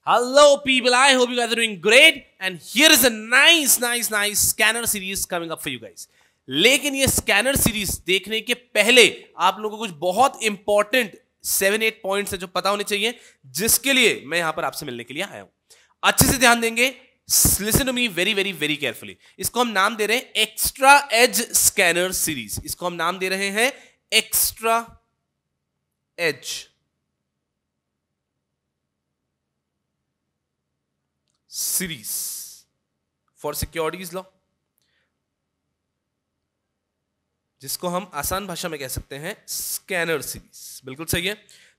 Hello people, I hope you guys are doing great and here is a nice scanner series coming up for you guys. लेकिन ये scanner series देखने के पहले आप लोगों को कुछ बहुत इंपॉर्टेंट 7-8 पॉइंट्स है जो पता होने चाहिए, जिसके लिए मैं यहां पर आपसे मिलने के लिए आया हूं. अच्छे से ध्यान देंगे, listen to me very very very carefully. इसको हम नाम दे रहे हैं एक्स्ट्रा एज स्कैनर सीरीज. इसको हम नाम दे रहे हैं extra edge series for securities law, जिसको हम आसान भाषा में कह सकते हैं स्कैनर सीरीज. बिल्कुल सही है.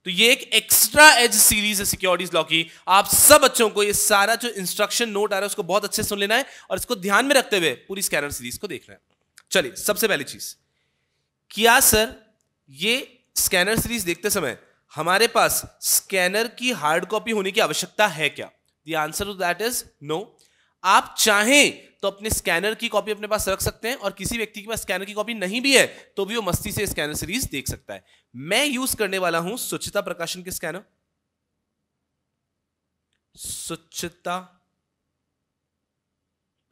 तो ये एक एक्स्ट्रा एज सीरीज है सिक्योरिटीज लॉ की. आप सब बच्चों को ये सारा जो इंस्ट्रक्शन नोट आ रहा है उसको बहुत अच्छे से सुन लेना है और इसको ध्यान में रखते हुए पूरी स्कैनर सीरीज को देखना है. चलिए, सबसे पहली चीज, क्या सर ये स्कैनर सीरीज देखते समय हमारे पास स्कैनर की हार्ड कॉपी होने की आवश्यकता है क्या? The answer to that is no. आप चाहें तो अपने स्कैनर की कॉपी अपने पास रख सकते हैं और किसी व्यक्ति के पास स्कैनर की कॉपी नहीं भी है तो भी वो मस्ती से स्कैनर सीरीज देख सकता है. मैं यूज करने वाला हूं सुचिता प्रकाशन के स्कैनर. सुचिता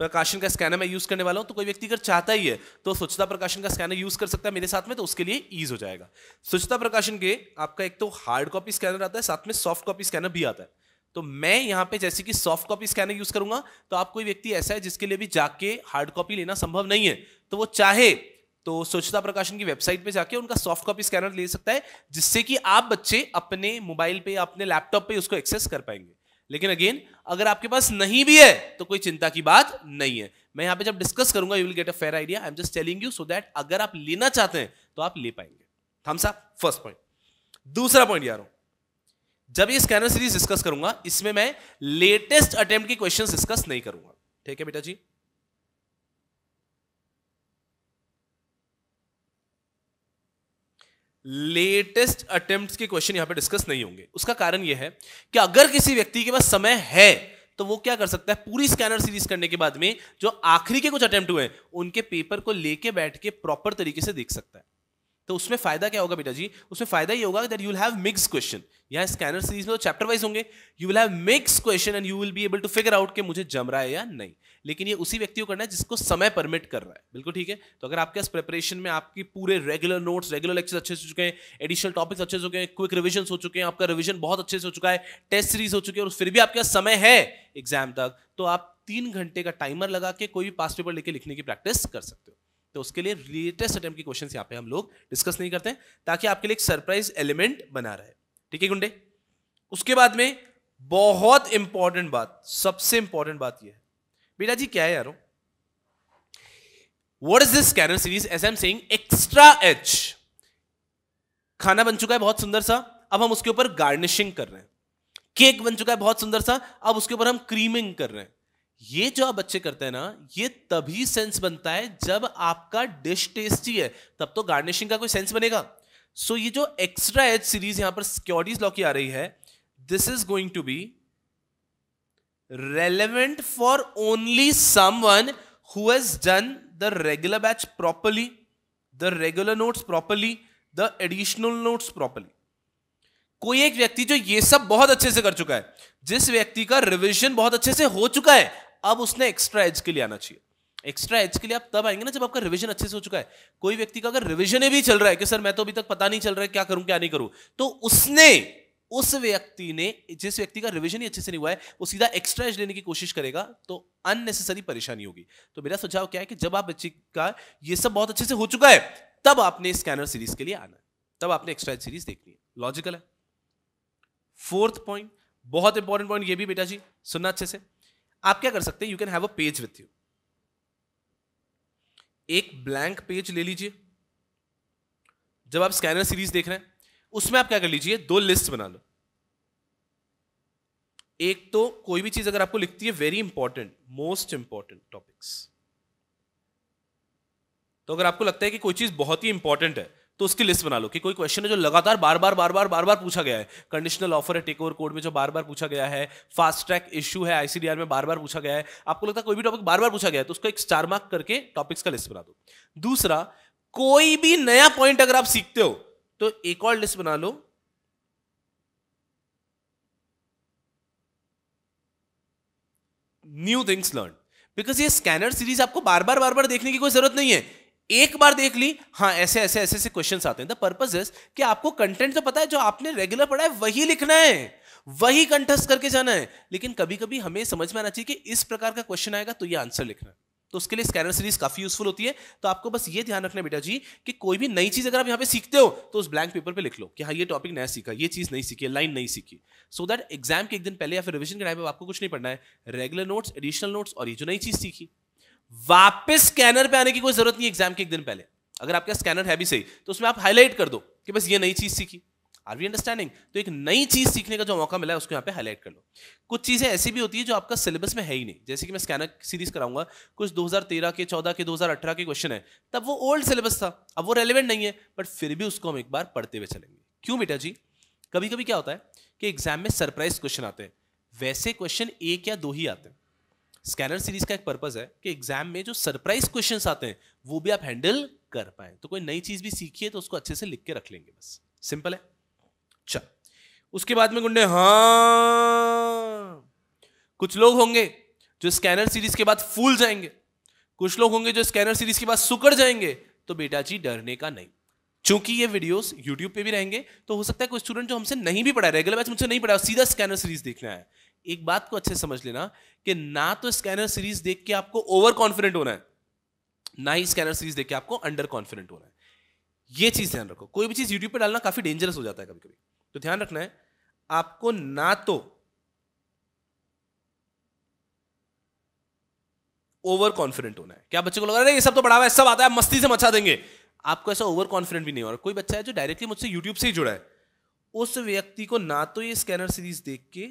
प्रकाशन का स्कैनर मैं यूज करने वाला हूं. तो कोई व्यक्ति अगर चाहता ही है तो सुचिता प्रकाशन का स्कैनर यूज कर सकता है मेरे साथ में, तो उसके लिए ईज हो जाएगा. सुचिता प्रकाशन के आपका एक तो हार्ड कॉपी स्कैनर आता है, साथ में सॉफ्ट कॉपी स्कैनर भी आता है. तो मैं यहां पे जैसे कि सॉफ्ट कॉपी स्कैनर यूज करूंगा, तो आप कोई व्यक्ति ऐसा है जिसके लिए भी जाके हार्ड कॉपी लेना संभव नहीं है, तो वो चाहे तो सुचिता प्रकाशन की वेबसाइट पे जाके उनका सॉफ्ट कॉपी स्कैनर ले सकता है, जिससे कि आप बच्चे अपने मोबाइल पे या अपने लैपटॉप पे उसको एक्सेस कर पाएंगे. लेकिन अगेन, अगर आपके पास नहीं भी है तो कोई चिंता की बात नहीं है. मैं यहां पे जब डिस्कस करूंगा you will get a fair idea. I am just telling you so that अगर आप लेना चाहते हैं तो आप ले पाएंगे. Thumbs up. First point. दूसरा पॉइंट यार, जब ये स्कैनर सीरीज डिस्कस करूंगा इसमें मैं लेटेस्ट अटेम्प्ट के क्वेश्चंस डिस्कस नहीं करूंगा. ठीक है बेटा जी? लेटेस्ट अटेम्प्ट्स के क्वेश्चन यहां पे डिस्कस नहीं होंगे. उसका कारण यह है कि अगर किसी व्यक्ति के पास समय है तो वो क्या कर सकता है, पूरी स्कैनर सीरीज करने के बाद में जो आखिरी के कुछ अटेम्प्ट हुए उनके पेपर को लेके बैठ के प्रॉपर तरीके से देख सकता है. तो उसमें फायदा क्या होगा बेटा जी? उसमें फायदा ये होगा that you will have mix question. यहां स्कैनर सीरीज में तो चैप्टर वाइज होंगे, you will have mix question and you will be able to figure out कि मुझे जम रहा है या नहीं. लेकिन ये उसी व्यक्ति को करना है जिसको समय परमिट कर रहा है. बिल्कुल ठीक है. तो अगर आपके प्रिपरेशन में आपकी पूरे रेगुलर नोट्स, रेगुलर लेक्चर अच्छे से हो चुके हैं, एडिशनल टॉपिक्स अच्छे से हो चुके हैं, क्विक रिविजन हो चुके हैं, आपका रिविजन बहुत अच्छे से हो चुका है, टेस्ट सीरीज हो चुकी है और फिर भी आपके पास समय है एग्जाम तक, तो आप 3 घंटे का टाइमर लगा के कोई भी पास्ट पेपर लेके लिखने की प्रैक्टिस कर सकते हो. तो उसके लिए लेटेस्ट अटेम्प्ट के क्वेश्चंस यहां पे हम लोग डिस्कस नहीं करते हैं, ताकि आपके लिए एक सरप्राइज एलिमेंट बना रहे. ठीक है गुंडे? उसके बाद में बहुत इंपॉर्टेंट बात, सबसे इंपॉर्टेंट बात यह है बेटा जी, क्या है यारो, what is this scanner series? As I am saying, extra edge. खाना बन चुका है बहुत सुंदर सा, अब हम उसके ऊपर गार्निशिंग कर रहे हैं. केक बन चुका है बहुत सुंदर सा, अब उसके ऊपर हम क्रीमिंग कर रहे हैं. ये जो आप बच्चे करते हैं ना, ये तभी सेंस बनता है जब आपका डिश टेस्टी है, तब तो गार्निशिंग का कोई सेंस बनेगा. सो ये जो एक्स्ट्रा एज सीरीज यहां पर सिक्योरिटीज लॉ की आ रही है, this is going to be relevant for only someone who has done the regular batch properly, the regular notes properly, the additional notes properly. कोई एक व्यक्ति जो ये सब बहुत अच्छे से कर चुका है, जिस व्यक्ति का रिवीजन बहुत अच्छे से हो चुका है, अब उसने एक्स्ट्रा एज के लिए आना चाहिए. एक्स्ट्रा एज के लिए आप तब आएंगे ना जब आपका रिवीजन अच्छे से हो चुका है. कोई व्यक्ति का अगर रिवीजन भी चल रहा है कि सर मैं तो अभी तक पता नहीं चल रहा है क्या करूं क्या नहीं करूं, तो उस व्यक्ति ने, जिस व्यक्ति का रिवीजन ही अच्छे से नहीं हुआ है, वो सीधा एक्स्ट्रा एज लेने की कोशिश करेगा तो अननेसेसरी परेशानी होगी. तो मेरा सुझाव क्या है कि जब आप बच्चे का ये सब बहुत अच्छे से हो चुका है, तब आपने स्कैनर सीरीज के लिए आना है, तब आपने एक्स्ट्रा एज सीरीज देखनी है. लॉजिकल है. फोर्थ पॉइंट, बहुत इंपॉर्टेंट पॉइंट ये भी बेटा जी, सुनना अच्छे से. आप क्या कर सकते हैं, you can have a page with you. एक ब्लैंक पेज ले लीजिए. जब आप स्कैनर सीरीज देख रहे हैं, उसमें आप क्या कर लीजिए, 2 लिस्ट बना लो. एक तो कोई भी चीज अगर आपको लिखती है very important, most important topics, तो अगर आपको लगता है कि कोई चीज बहुत ही इंपॉर्टेंट है तो उसकी लिस्ट बना लो कि कोई क्वेश्चन है जो लगातार बार बार पूछा गया है. कंडीशनल ऑफर है टेक ओवर कोड में जो बार बार पूछा गया है, फास्ट ट्रैक इश्यू है आईसीडीआर में बार बार पूछा गया है. आपको लगता है कोई भी टॉपिक बार बार पूछा गया है तो उसको एक स्टार मार्क करके टॉपिक्स का लिस्ट बना दो. दूसरा, कोई भी नया पॉइंट अगर आप सीखते हो तो एक और लिस्ट बना लो न्यू थिंग्स लर्न, बिकॉज ये स्कैनर सीरीज आपको बार बार देखने की कोई जरूरत नहीं है। एक बार देख ली, हाँ ऐसे ऐसे ऐसे ऐसे क्वेश्चंस आते हैं। द पर्पस इज कि आपको कंटेंट तो पता है, जो आपने रेगुलर पढ़ा है वही लिखना है, वही कंठस्थ करके जाना है। लेकिन कभी कभी हमें समझ में आना चाहिए कि इस प्रकार का क्वेश्चन आएगा तो ये आंसर लिखना है, तो उसके लिए स्कैनर सीरीज काफी यूजफुल होती है। तो आपको बस ये ध्यान रखना है बेटा जी कि कोई भी नई चीज अगर आप यहाँ पे सीखते हो तो उस ब्लैंक पेपर पे लिख लो कि हाँ ये टॉपिक नया सीखा, ये चीज नहीं सीखी, लाइन नहीं सीखी, सो दैट एग्जाम के एक दिन पहले या फिर रिविजन के टाइम पे आपको कुछ नहीं पढ़ना है, रेगुलर नोट्स, एडिशनल नोट्स और ये जो नई चीज सीखी, वापस स्कैनर पे आने की कोई जरूरत नहीं एग्जाम के एक दिन पहले। अगर आपका स्कैनर है भी सही तो उसमें आप हाईलाइट कर दो कि बस ये नई चीज सीखी। Are we understanding? तो एक नई चीज सीखने का जो मौका मिला है उसको यहाँ पे हाईलाइट कर लो। कुछ चीजें ऐसी भी होती है जो आपका सिलेबस में है ही नहीं, जैसे कि मैं स्कैनर सीरीज कराऊंगा, कुछ 2013 के, 14 के, 2018 के क्वेश्चन है, तब वो ओल्ड सिलेबस था, अब वो रेलिवेंट नहीं है, बट फिर भी उसको हम एक बार पढ़ते हुए चलेंगे। क्यों बेटा जी? कभी कभी क्या होता है कि एग्जाम में सरप्राइज क्वेश्चन आते हैं, वैसे क्वेश्चन एक या दो ही आते हैं। स्कैनर सीरीज का एक पर्पस है कि एग्जाम में जो सरप्राइज क्वेश्चंस आते हैं वो भी आप हैंडल कर पाए। तो कोई नई चीज भी सीखिए तो उसको अच्छे से लिख के रख लेंगे, बस सिंपल है। चल उसके बाद में गुंडे, हाँ कुछ लोग होंगे जो स्कैनर सीरीज के बाद फूल जाएंगे, कुछ लोग होंगे जो स्कैनर सीरीज के बाद सुकड़ जाएंगे। तो बेटा जी डरने का नहीं, चूंकि ये वीडियोस YouTube पे भी रहेंगे तो हो सकता है कोई स्टूडेंट जो हमसे नहीं भी पढ़ा है, रेगुलर बैच मुझसे नहीं पढ़ा, सीधा स्कैनर सीरीज देखना है। एक बात को अच्छे से समझ लेना कि ना तो स्कैनर सीरीज देख के आपको ओवर कॉन्फिडेंट होना है, ना ही स्कैनर सीरीज देख के आपको अंडर कॉन्फिडेंट होना है। ये चीज ध्यान रखो। कोई भी चीज YouTube पे डालना काफी डेंजरस हो जाता है कभी कभी, तो ध्यान रखना है आपको ना तो ओवर कॉन्फिडेंट होना है। क्या बच्चे को लग रहा है ये सब तो पढ़ा हुआ है, सब आता है, मस्ती से मचा देंगे, आपको ऐसा ओवर कॉन्फिडेंट भी नहीं हो रहा। कोई बच्चा है जो डायरेक्टली मुझसे YouTube से ही जुड़ा है, उस व्यक्ति को ना तो ये स्कैनर सीरीज देख के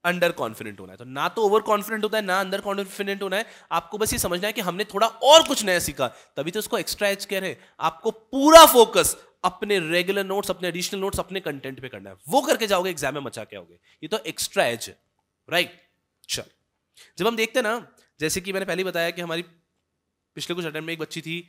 अंडर कॉन्फिडेंट होना है, तो ना तो ओवर कॉन्फिडेंट होता है ना अंडर कॉन्फिडेंट होना है। आपको बस ये समझना है कि हमने थोड़ा और कुछ नया सीखा, तभी तो इसको एक्स्ट्रा एज कह रहे हैं। आपको पूरा फोकस अपने रेगुलर नोट्स, अपने एडिशनल नोट्स, अपने कंटेंट पे करना है, वो करके जाओगे एग्जाम में मचा के आओगे। ये तो एक्स्ट्रा एज है, राइट? चल जब हम देखते हैं ना, जैसे कि मैंने पहले बताया कि हमारी पिछले कुछ अटेम्प्ट में एक बच्ची थी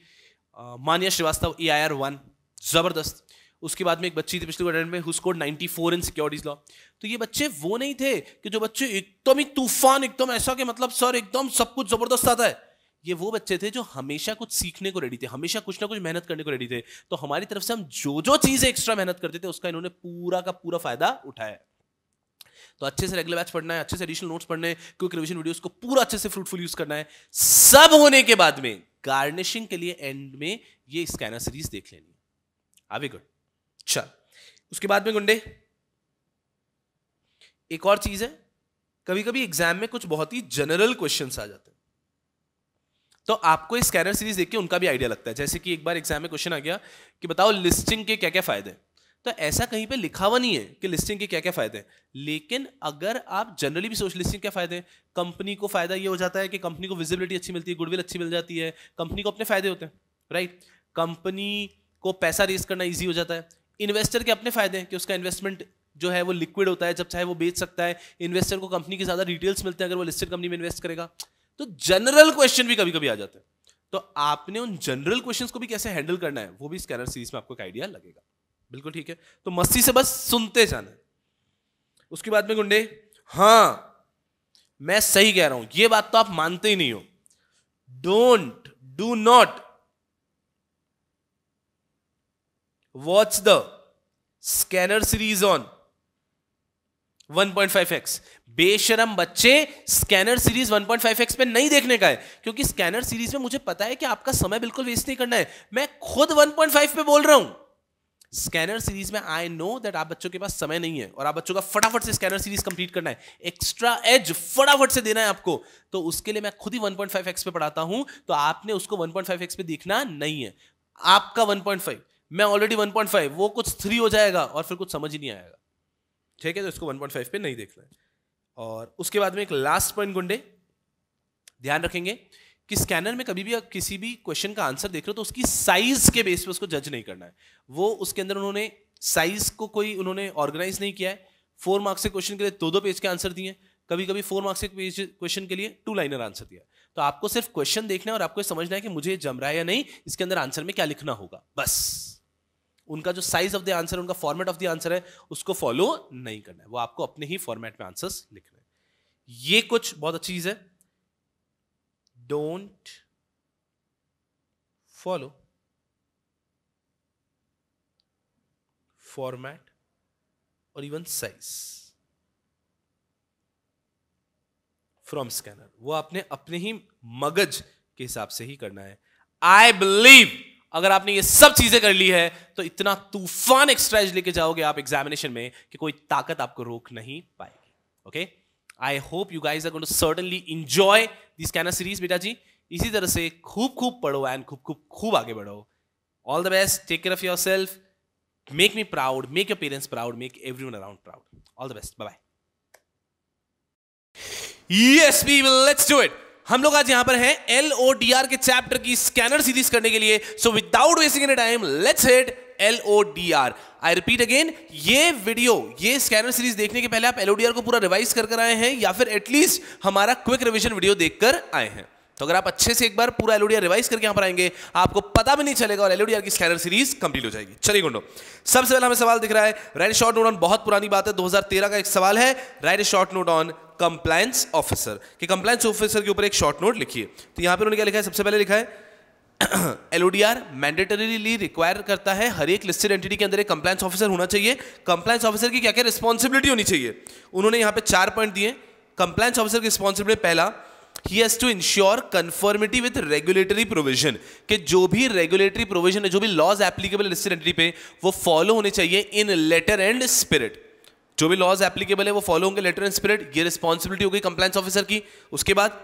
मानिया श्रीवास्तव, EIR 1 जबरदस्त। उसके बाद में एक बच्ची थी पिछले अटेम्प्ट में who scored 94 in securities law. तो ये बच्चे वो नहीं थे कि जो बच्चे एकदम ही तूफान, एकदम ऐसा कि मतलब सर एकदम सब कुछ जबरदस्त आता है। ये वो बच्चे थे जो हमेशा कुछ सीखने को रेडी थे, हमेशा कुछ ना कुछ मेहनत करने को रेडी थे। तो हमारी तरफ से हम जो जो चीजें एक्स्ट्रा मेहनत करते थे उसका इन्होंने पूरा का पूरा फायदा उठाया। तो अच्छे से रेगुलर बैच पढ़ना है, अच्छे से एडिशनल नोट्स पढ़ने हैं, क्विक रिवीजन वीडियोस को पूरा अच्छे से फ्रूटफुल यूज करना है। सब होने के बाद में गार्निशिंग के लिए एंड में ये स्कैनर सीरीज देख लेनी है। आवे गुड। चल उसके बाद में गुंडे एक और चीज है, कभी कभी एग्जाम में कुछ बहुत ही जनरल क्वेश्चंस आ जाते हैं, तो आपको इस स्कैनर सीरीज देख के उनका भी आइडिया लगता है। जैसे कि एक बार एग्जाम में क्वेश्चन आ गया कि बताओ लिस्टिंग के क्या क्या फायदे हैं। तो ऐसा कहीं पे लिखा हुआ नहीं है कि लिस्टिंग के क्या क्या फायदे हैं, लेकिन अगर आप जनरली भी सोच लिस्टिंग क्या फायदे हैं, कंपनी को फायदा ये हो जाता है कि कंपनी को विजिबिलिटी अच्छी मिलती है, गुडविल अच्छी मिल जाती है, कंपनी को अपने फायदे होते हैं, राइट? कंपनी को पैसा रेज करना ईजी हो जाता है, इन्वेस्टर के अपने फायदे हैं कि उसका इन्वेस्टमेंट जो है वो लिक्विड होता है, जब चाहे वो बेच सकता है, इन्वेस्टर को कंपनी के ज्यादा डिटेल्स मिलते हैं अगर वो लिस्टेड कंपनी में इन्वेस्ट करेगा। तो जनरल क्वेश्चन भी कभी कभी आ जाते हैं, तो आपने उन जनरल क्वेश्चंस को भी कैसे हैंडल करना है वो भी स्कैनर सीरीज में आपको एक आइडिया लगेगा। बिल्कुल ठीक है, तो मस्ती से बस सुनते जाना है। उसके बाद में गुंडे, हाँ मैं सही कह रहा हूं, ये बात तो आप मानते ही नहीं हो। Do not watch the scanner series on 1.5x। बेशरम बच्चे, स्कैनर सीरीज 1.5x पे नहीं देखने का है, क्योंकि स्कैनर सीरीज में मुझे पता है कि आपका समय बिल्कुल वेस्ट नहीं करना है। मैं खुद 1.5 पे बोल रहा हूं। स्कैनर सीरीज में आई नो दैट आप बच्चों के पास समय नहीं है और आप बच्चों का फटाफट से स्कैनर सीरीज कंप्लीट करना है, एक्स्ट्रा एज फटाफट से देना है आपको, तो उसके लिए मैं खुद ही 1.5x पे पढ़ाता हूं। तो आपने उसको 1.5x पे देखना नहीं है। आपका 1.5, मैं ऑलरेडी 1.5, वो कुछ 3 हो जाएगा और फिर कुछ समझ ही नहीं आएगा, ठीक है? तो इसको 1.5 पे नहीं देखना है। और उसके बाद में एक लास्ट पॉइंट गुंडे, ध्यान रखेंगे कि स्कैनर में कभी भी आप किसी भी क्वेश्चन का आंसर देख रहे हो तो उसकी साइज के बेस पे उसको जज नहीं करना है। वो उसके अंदर उन्होंने साइज को कोई उन्होंने ऑर्गेनाइज नहीं किया है। 4 मार्क्स के क्वेश्चन के लिए 2 पेज के आंसर दिए, कभी कभी 4 मार्क्स के क्वेश्चन के लिए 2 लाइनर आंसर दिया। तो आपको सिर्फ क्वेश्चन देखना है और आपको समझना है कि मुझे जम रहा है या नहीं, इसके अंदर आंसर में क्या लिखना होगा, बस उनका जो साइज ऑफ द आंसर, उनका फॉर्मेट ऑफ द आंसर है, उसको फॉलो नहीं करना है, वो आपको अपने ही फॉर्मेट में आंसर्स लिखना है। ये कुछ बहुत अच्छी चीज है, डोंट फॉलो फॉर्मेट और इवन साइज फ्रॉम स्कैनर, वो आपने अपने ही मगज के हिसाब से ही करना है। आई बिलीव अगर आपने ये सब चीजें कर ली है तो इतना तूफान एक्स्ट्रा एज लेके जाओगे आप एग्जामिनेशन में कि कोई ताकत आपको रोक नहीं पाएगी। Okay, I hope you guys are going to certainly enjoy the scanner series. बेटा जी इसी तरह से खूब खूब पढ़ो एंड खूब खूब खूब आगे बढ़ो। All the best, take care of yourself, make me proud, make your parents proud, make everyone around proud. All the best, bye bye. Yes people, let's do it. हम लोग आज यहां पर हैं LODR के चैप्टर की स्कैनर सीरीज करने के लिए। So without wasting any time let's hit LODR। I repeat again, ये वीडियो, ये स्कैनर सीरीज देखने के पहले आप LODR को पूरा रिवाइज कर आए हैं या फिर एटलीस्ट हमारा क्विक रिवीजन वीडियो देखकर आए हैं। तो अगर आप अच्छे से एक बार पूरा LODR रिवाइज करके यहां पर आएंगे, आपको पता भी नहीं चलेगा और LODR की स्कैनर सीरीज कंप्लीट हो जाएगी। चलिए गुंडो, सबसे पहले हमें सवाल दिख रहा है, राइट शॉर्ट नोट ऑन, बहुत पुरानी बात है, 2013 का एक सवाल है, right short note on compliance officer. कि कंप्लायंस ऑफिसर के ऊपर एक शॉर्ट नोट लिखिए। तो यहां पर उन्होंने क्या लिखा है, सबसे पहले लिखा है LODR मैंडेटरीली रिक्वायर करता है हर एक लिस्टेड एंटिटी के अंदर एक कंप्लायंस ऑफिसर होना चाहिए। कंप्लायंस ऑफिसर की क्या क्या रिस्पॉन्सिबिलिटी होनी चाहिए, उन्होंने यहां पे 4 पॉइंट दिए। कंप्लायंस ऑफिसर की रिस्पॉन्सिबिलिटी, पहला, he has to ensure conformity with regulatory provision, कि जो भी रेगुलेटरी प्रोविजन है, जो भी लॉज एप्लीकेबल लिस्टेड एंटिटी पे, वो फॉलो होने चाहिए इन लेटर एंड स्पिरिट। जो भी लॉज एप्लीकेबल है वो फॉलो होंगे लेटर एंड स्पिरिट, ये रिस्पॉन्सिबिलिटी हो गई कंप्लायंस ऑफिसर की। उसके बाद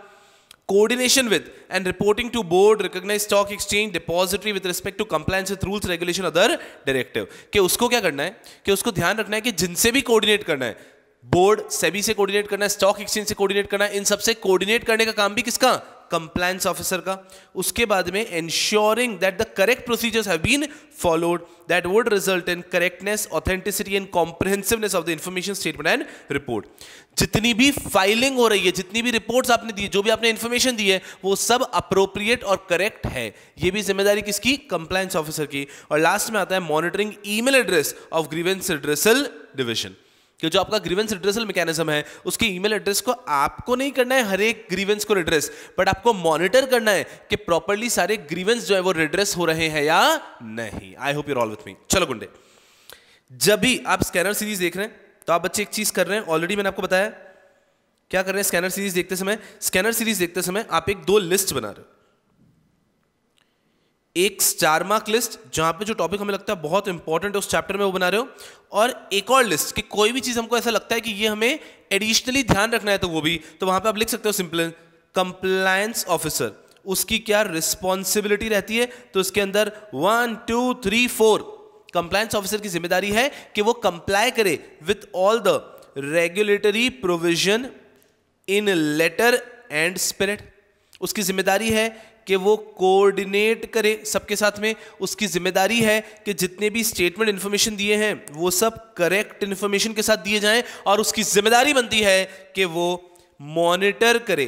coordination with and reporting to board, recognised stock exchange, depository with respect to compliance with rules, regulation, other directive, कि उसको क्या करना है, कि उसको ध्यान रखना है कि जिनसे भी कोऑर्डिनेट करना है, बोर्ड, सेबी से कोऑर्डिनेट करना है, स्टॉक एक्सचेंज से कोऑर्डिनेट करना है, इन सबसे कोऑर्डिनेट करने का काम भी किसका, कंप्लायंस ऑफिसर का। उसके बाद में ensuring that the correct procedures have been followed that would result in correctness, authenticity and comprehensiveness of the information statement and report. जितनी भी फाइलिंग हो रही है, जितनी भी रिपोर्ट्स आपने दी, जो भी आपने इंफॉर्मेशन दी है, वो सब अप्रोप्रिएट और करेक्ट है। ये भी जिम्मेदारी किसकी, कंप्लायंस ऑफिसर की। और लास्ट में आता है monitoring email address of grievance redressal division, कि जो आपका ग्रीवेंस रिड्रेसल मैकेनिज्म है, उसके ईमेल एड्रेस को आपको नहीं करना है हर एक ग्रीवेंस को रिड्रेस, बट आपको मॉनिटर करना है कि प्रॉपर्ली सारे ग्रीवेंस जो है वो रिड्रेस हो रहे हैं या नहीं। I hope you are all with me. चलो गुंडे, जब भी आप स्कैनर सीरीज देख रहे हैं तो आप बच्चे एक चीज कर रहे हैं, ऑलरेडी मैंने आपको बताया क्या कर रहे हैं। स्कैनर सीरीज देखते समय, स्कैनर सीरीज देखते समय आप एक 2 लिस्ट बना रहे हो। एक स्टार मार्क लिस्ट, जहां पे जो टॉपिक हमें लगता है बहुत इंपॉर्टेंट है उस चैप्टर में, वो बना रहे हो, और एक और लिस्ट कि कोई भी चीज हमको ऐसा लगता है कि ये हमें एडिशनली ध्यान रखना है, तो वो भी, तो वहां पे आप लिख सकते हो सिंपल कंप्लायंस ऑफिसर, उसकी क्या रिस्पॉन्सिबिलिटी रहती है, तो उसके अंदर 1 2 3 4 कंप्लायंस ऑफिसर की जिम्मेदारी है कि वो कंप्लाई करे with all the regulatory provision in letter and spirit. उसकी जिम्मेदारी है कि वो कोऑर्डिनेट करे सबके साथ में। उसकी जिम्मेदारी है कि जितने भी स्टेटमेंट इंफॉर्मेशन दिए हैं वो सब करेक्ट इंफॉर्मेशन के साथ दिए जाएं, और उसकी जिम्मेदारी बनती है कि वो मॉनिटर करे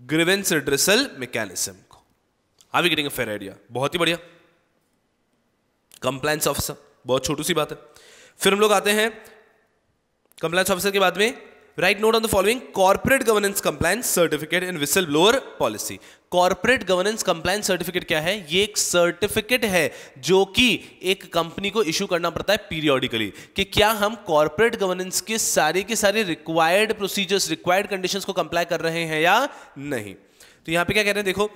ग्रीवेंस रिड्रेसल मैकेनिज्म को। Are we getting a fair idea? बहुत ही बढ़िया। कंप्लायंस ऑफिसर, बहुत छोटी सी बात है। फिर हम लोग आते हैं कंप्लायंस ऑफिसर के बाद में, right note on the following corporate governance compliance certificate and whistle blower policy. Corporate governance compliance certificate क्या है? ये एक सर्टिफिकेट है जो कि एक कंपनी को इशू करना पड़ता है पीरियोडिकली, कि क्या हम कॉर्पोरेट गवर्नेंस के सारे रिक्वायर्ड प्रोसीजर्स, रिक्वायर्ड कंडीशंस को कंप्लाई कर रहे हैं या नहीं। तो यहां पे क्या कह रहे हैं, देखो,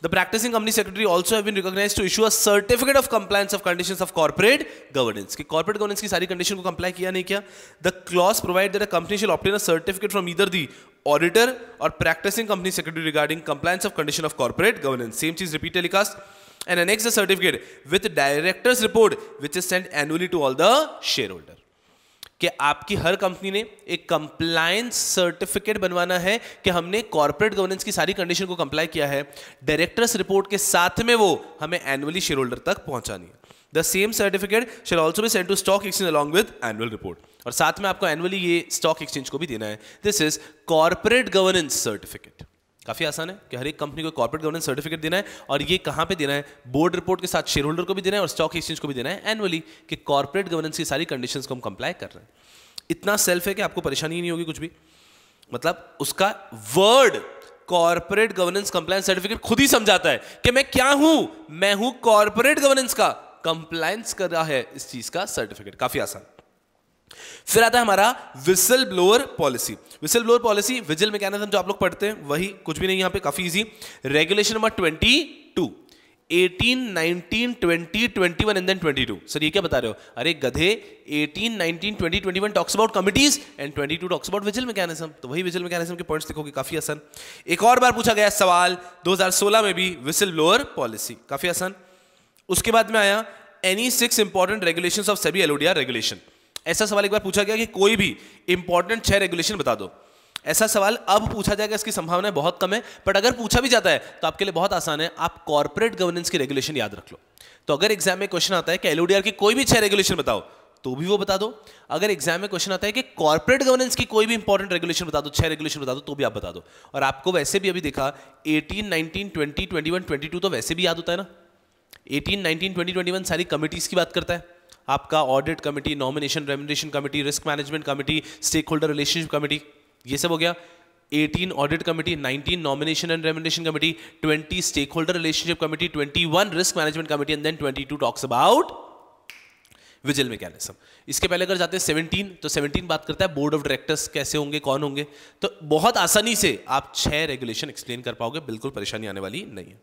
The practicing company secretary also have been recognized to issue a certificate of compliance of conditions of corporate governance. कि corporate governance की सारी condition को comply किया नहीं किया। The clause provide that a company shall obtain a certificate from either the auditor or practicing company secretary regarding compliance of condition of corporate governance. Same चीज repeat telecast and annex the certificate with director's report which is sent annually to all the shareholder. कि आपकी हर company ने एक compliance certificate बनवाना है कि हमने corporate governance की सारी कंडीशन को कंप्लाई किया है। डायरेक्टर्स रिपोर्ट के साथ में वो हमें एनुअली शेयर होल्डर तक पहुंचानी है। The same certificate shall also be sent to stock exchange along with annual report, और साथ में आपको एनुअली ये स्टॉक एक्सचेंज को भी देना है। This is corporate governance certificate. काफी आसान है कि हर एक कंपनी को कॉर्पोरेट गवर्नेंस सर्टिफिकेट देना है, और ये कहां पे देना है? बोर्ड रिपोर्ट के साथ शेयर होल्डर को भी देना है और स्टॉक एक्सचेंज को भी देना है एनुअली, कि कॉर्पोरेट गवर्नेंस की सारी कंडीशंस को हम कंप्लाई कर रहे हैं। इतना सेल्फ है कि आपको परेशानी ही नहीं होगी कुछ भी। मतलब उसका word corporate governance compliance certificate खुद ही समझाता है कि मैं क्या हूं, मैं हूं कॉर्पोरेट गवर्नेंस का कंप्लायंस कर रहा है इस चीज का सर्टिफिकेट। काफी आसान। फिर आता है हमारा whistle blower policy. Whistle blower policy, vigil mechanism जो आप लोग पढ़ते हैं वही, कुछ भी नहीं यहां पे, काफी easy. Regulation number 22, 18, 19, 20, 21 and then 22। Sir ये क्या बता रहे हो? अरे गधे, 18, 19, 20, 21 talks about committees and 22 talks about vigil mechanism. तो वही विजिल मैकेनिज्म के पॉइंट्स लिखोगे, काफी आसान। एक और बार पूछा गया सवाल 2016 में भी, विसल ब्लोअर पॉलिसी, काफी आसान। उसके बाद में आया any 6 important regulations of SEBI LODR regulation. ऐसा सवाल एक बार पूछा गया कि कोई भी इंपॉर्टेंट 6 रेगुलेशन बता दो। ऐसा सवाल अब पूछा जाएगा, इसकी संभावना बहुत कम है, बट अगर पूछा भी जाता है तो आपके लिए बहुत आसान है, आप कॉर्पोरेट गवर्नेंस की रेगुलेशन याद रख लो। तो अगर एग्जाम में क्वेश्चन आता है कि एलओडीआर की कोई भी 6 रेगुलेशन बताओ, तो भी वो बता दो। अगर एग्जाम में क्वेश्चन आता है कि कॉर्पोरेट गवर्नेंस की कोई भी इंपॉर्टेंट रेगुलेशन बता दो, 6 रेगुलेशन बता दो, तो भी आप बता दो। और आपको वैसे भी अभी देखा 18, 19, 20, 21, 22 तो वैसे भी याद होता है ना। 18, 19, 20, 21 सारी कमिटीज की बात करता है आपका, audit committee, nomination remuneration committee, risk management committee, stake holder relationship committee, ये सब हो गया। 18 audit committee, 19 nomination and remuneration committee, 20 stake holder relationship committee, 21 risk management committee and then 22 talks about vigil mechanism. इसके पहले अगर जाते हैं 17, तो 17 बात करता है बोर्ड ऑफ डायरेक्टर्स कैसे होंगे, कौन होंगे। तो बहुत आसानी से आप 6 रेगुलेशन एक्सप्लेन कर पाओगे, बिल्कुल परेशानी आने वाली नहीं है,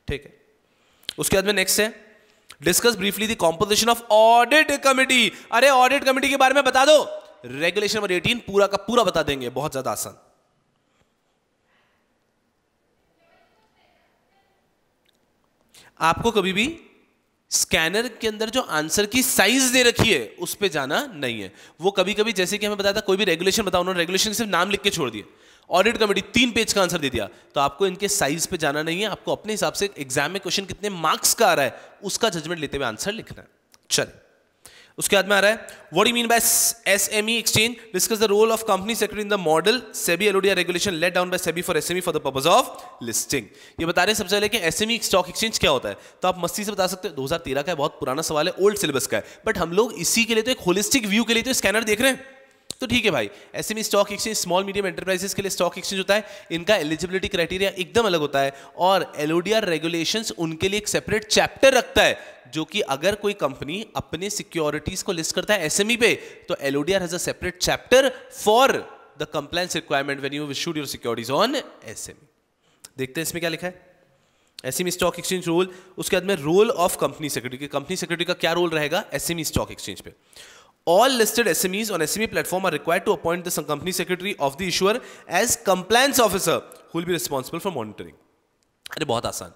ठीक है। उसके बाद में नेक्स्ट है discuss briefly the composition of audit committee. अरे ऑडिट कमिटी के बारे में बता दो, रेगुलेशन नंबर 18 पूरा का पूरा बता देंगे, बहुत ज्यादा आसान। आपको कभी भी स्कैनर के अंदर जो आंसर की साइज दे रखी है उस पे जाना नहीं है। वो कभी कभी जैसे कि हमें बताया था, कोई भी रेगुलेशन बताओ, उन्होंने रेगुलेशन सिर्फ नाम लिख के छोड़ दिए। ऑडिट कमेटी 3 पेज का आंसर दे दिया, तो आपको इनके साइज पे जाना नहीं है। आपको अपने हिसाब से एग्जाम में क्वेश्चन कितने मार्क्स का आ रहा है उसका जजमेंट लेते हुए आंसर लिखना है। चलिए उसके बाद में आ रहा है what do you mean by SME exchange, discuss the role of company secretary in the model SEBI LODR regulation laid down by SEBI for SME for the purpose of listing. ये बता रहे हैं सबसे पहले कि एसएमई स्टॉक एक्सचेंज क्या होता है। तो आप मस्ती से बता सकते हो 2013 का है, बहुत पुराना सवाल है, ओल्ड सिलेबस का है, बट हम लोग इसी के लिए तो एक होलिस्टिक व्यू के लिए तो स्कैनर देख रहे हैं। तो ठीक है भाई, SME stock exchange small medium enterprises के लिए स्टॉक एक्सचेंज होता है, इनका एलिजिबिलिटी क्राइटेरिया एकदम अलग होता है, और एलओडीआर रेगुलेशंस उनके लिए एक सेपरेट चैप्टर रखता है, जो कि अगर कोई कंपनी अपने सिक्योरिटीज को लिस्ट करता है एसएमई पे, तो LODR has a separate chapter for the compliance requirement when you issued your securities on SME. देखते हैं इसमें क्या लिखा है, एसएमई स्टॉक एक्सचेंज रूल। उसके बाद में role of company secretary, company secretary का क्या रोल रहेगा एसएमई स्टॉक एक्सचेंज पे। All listed SMEs on SME platform are required to appoint the company secretary of the issuer as compliance officer who will be responsible for monitoring. अरे बहुत आसान,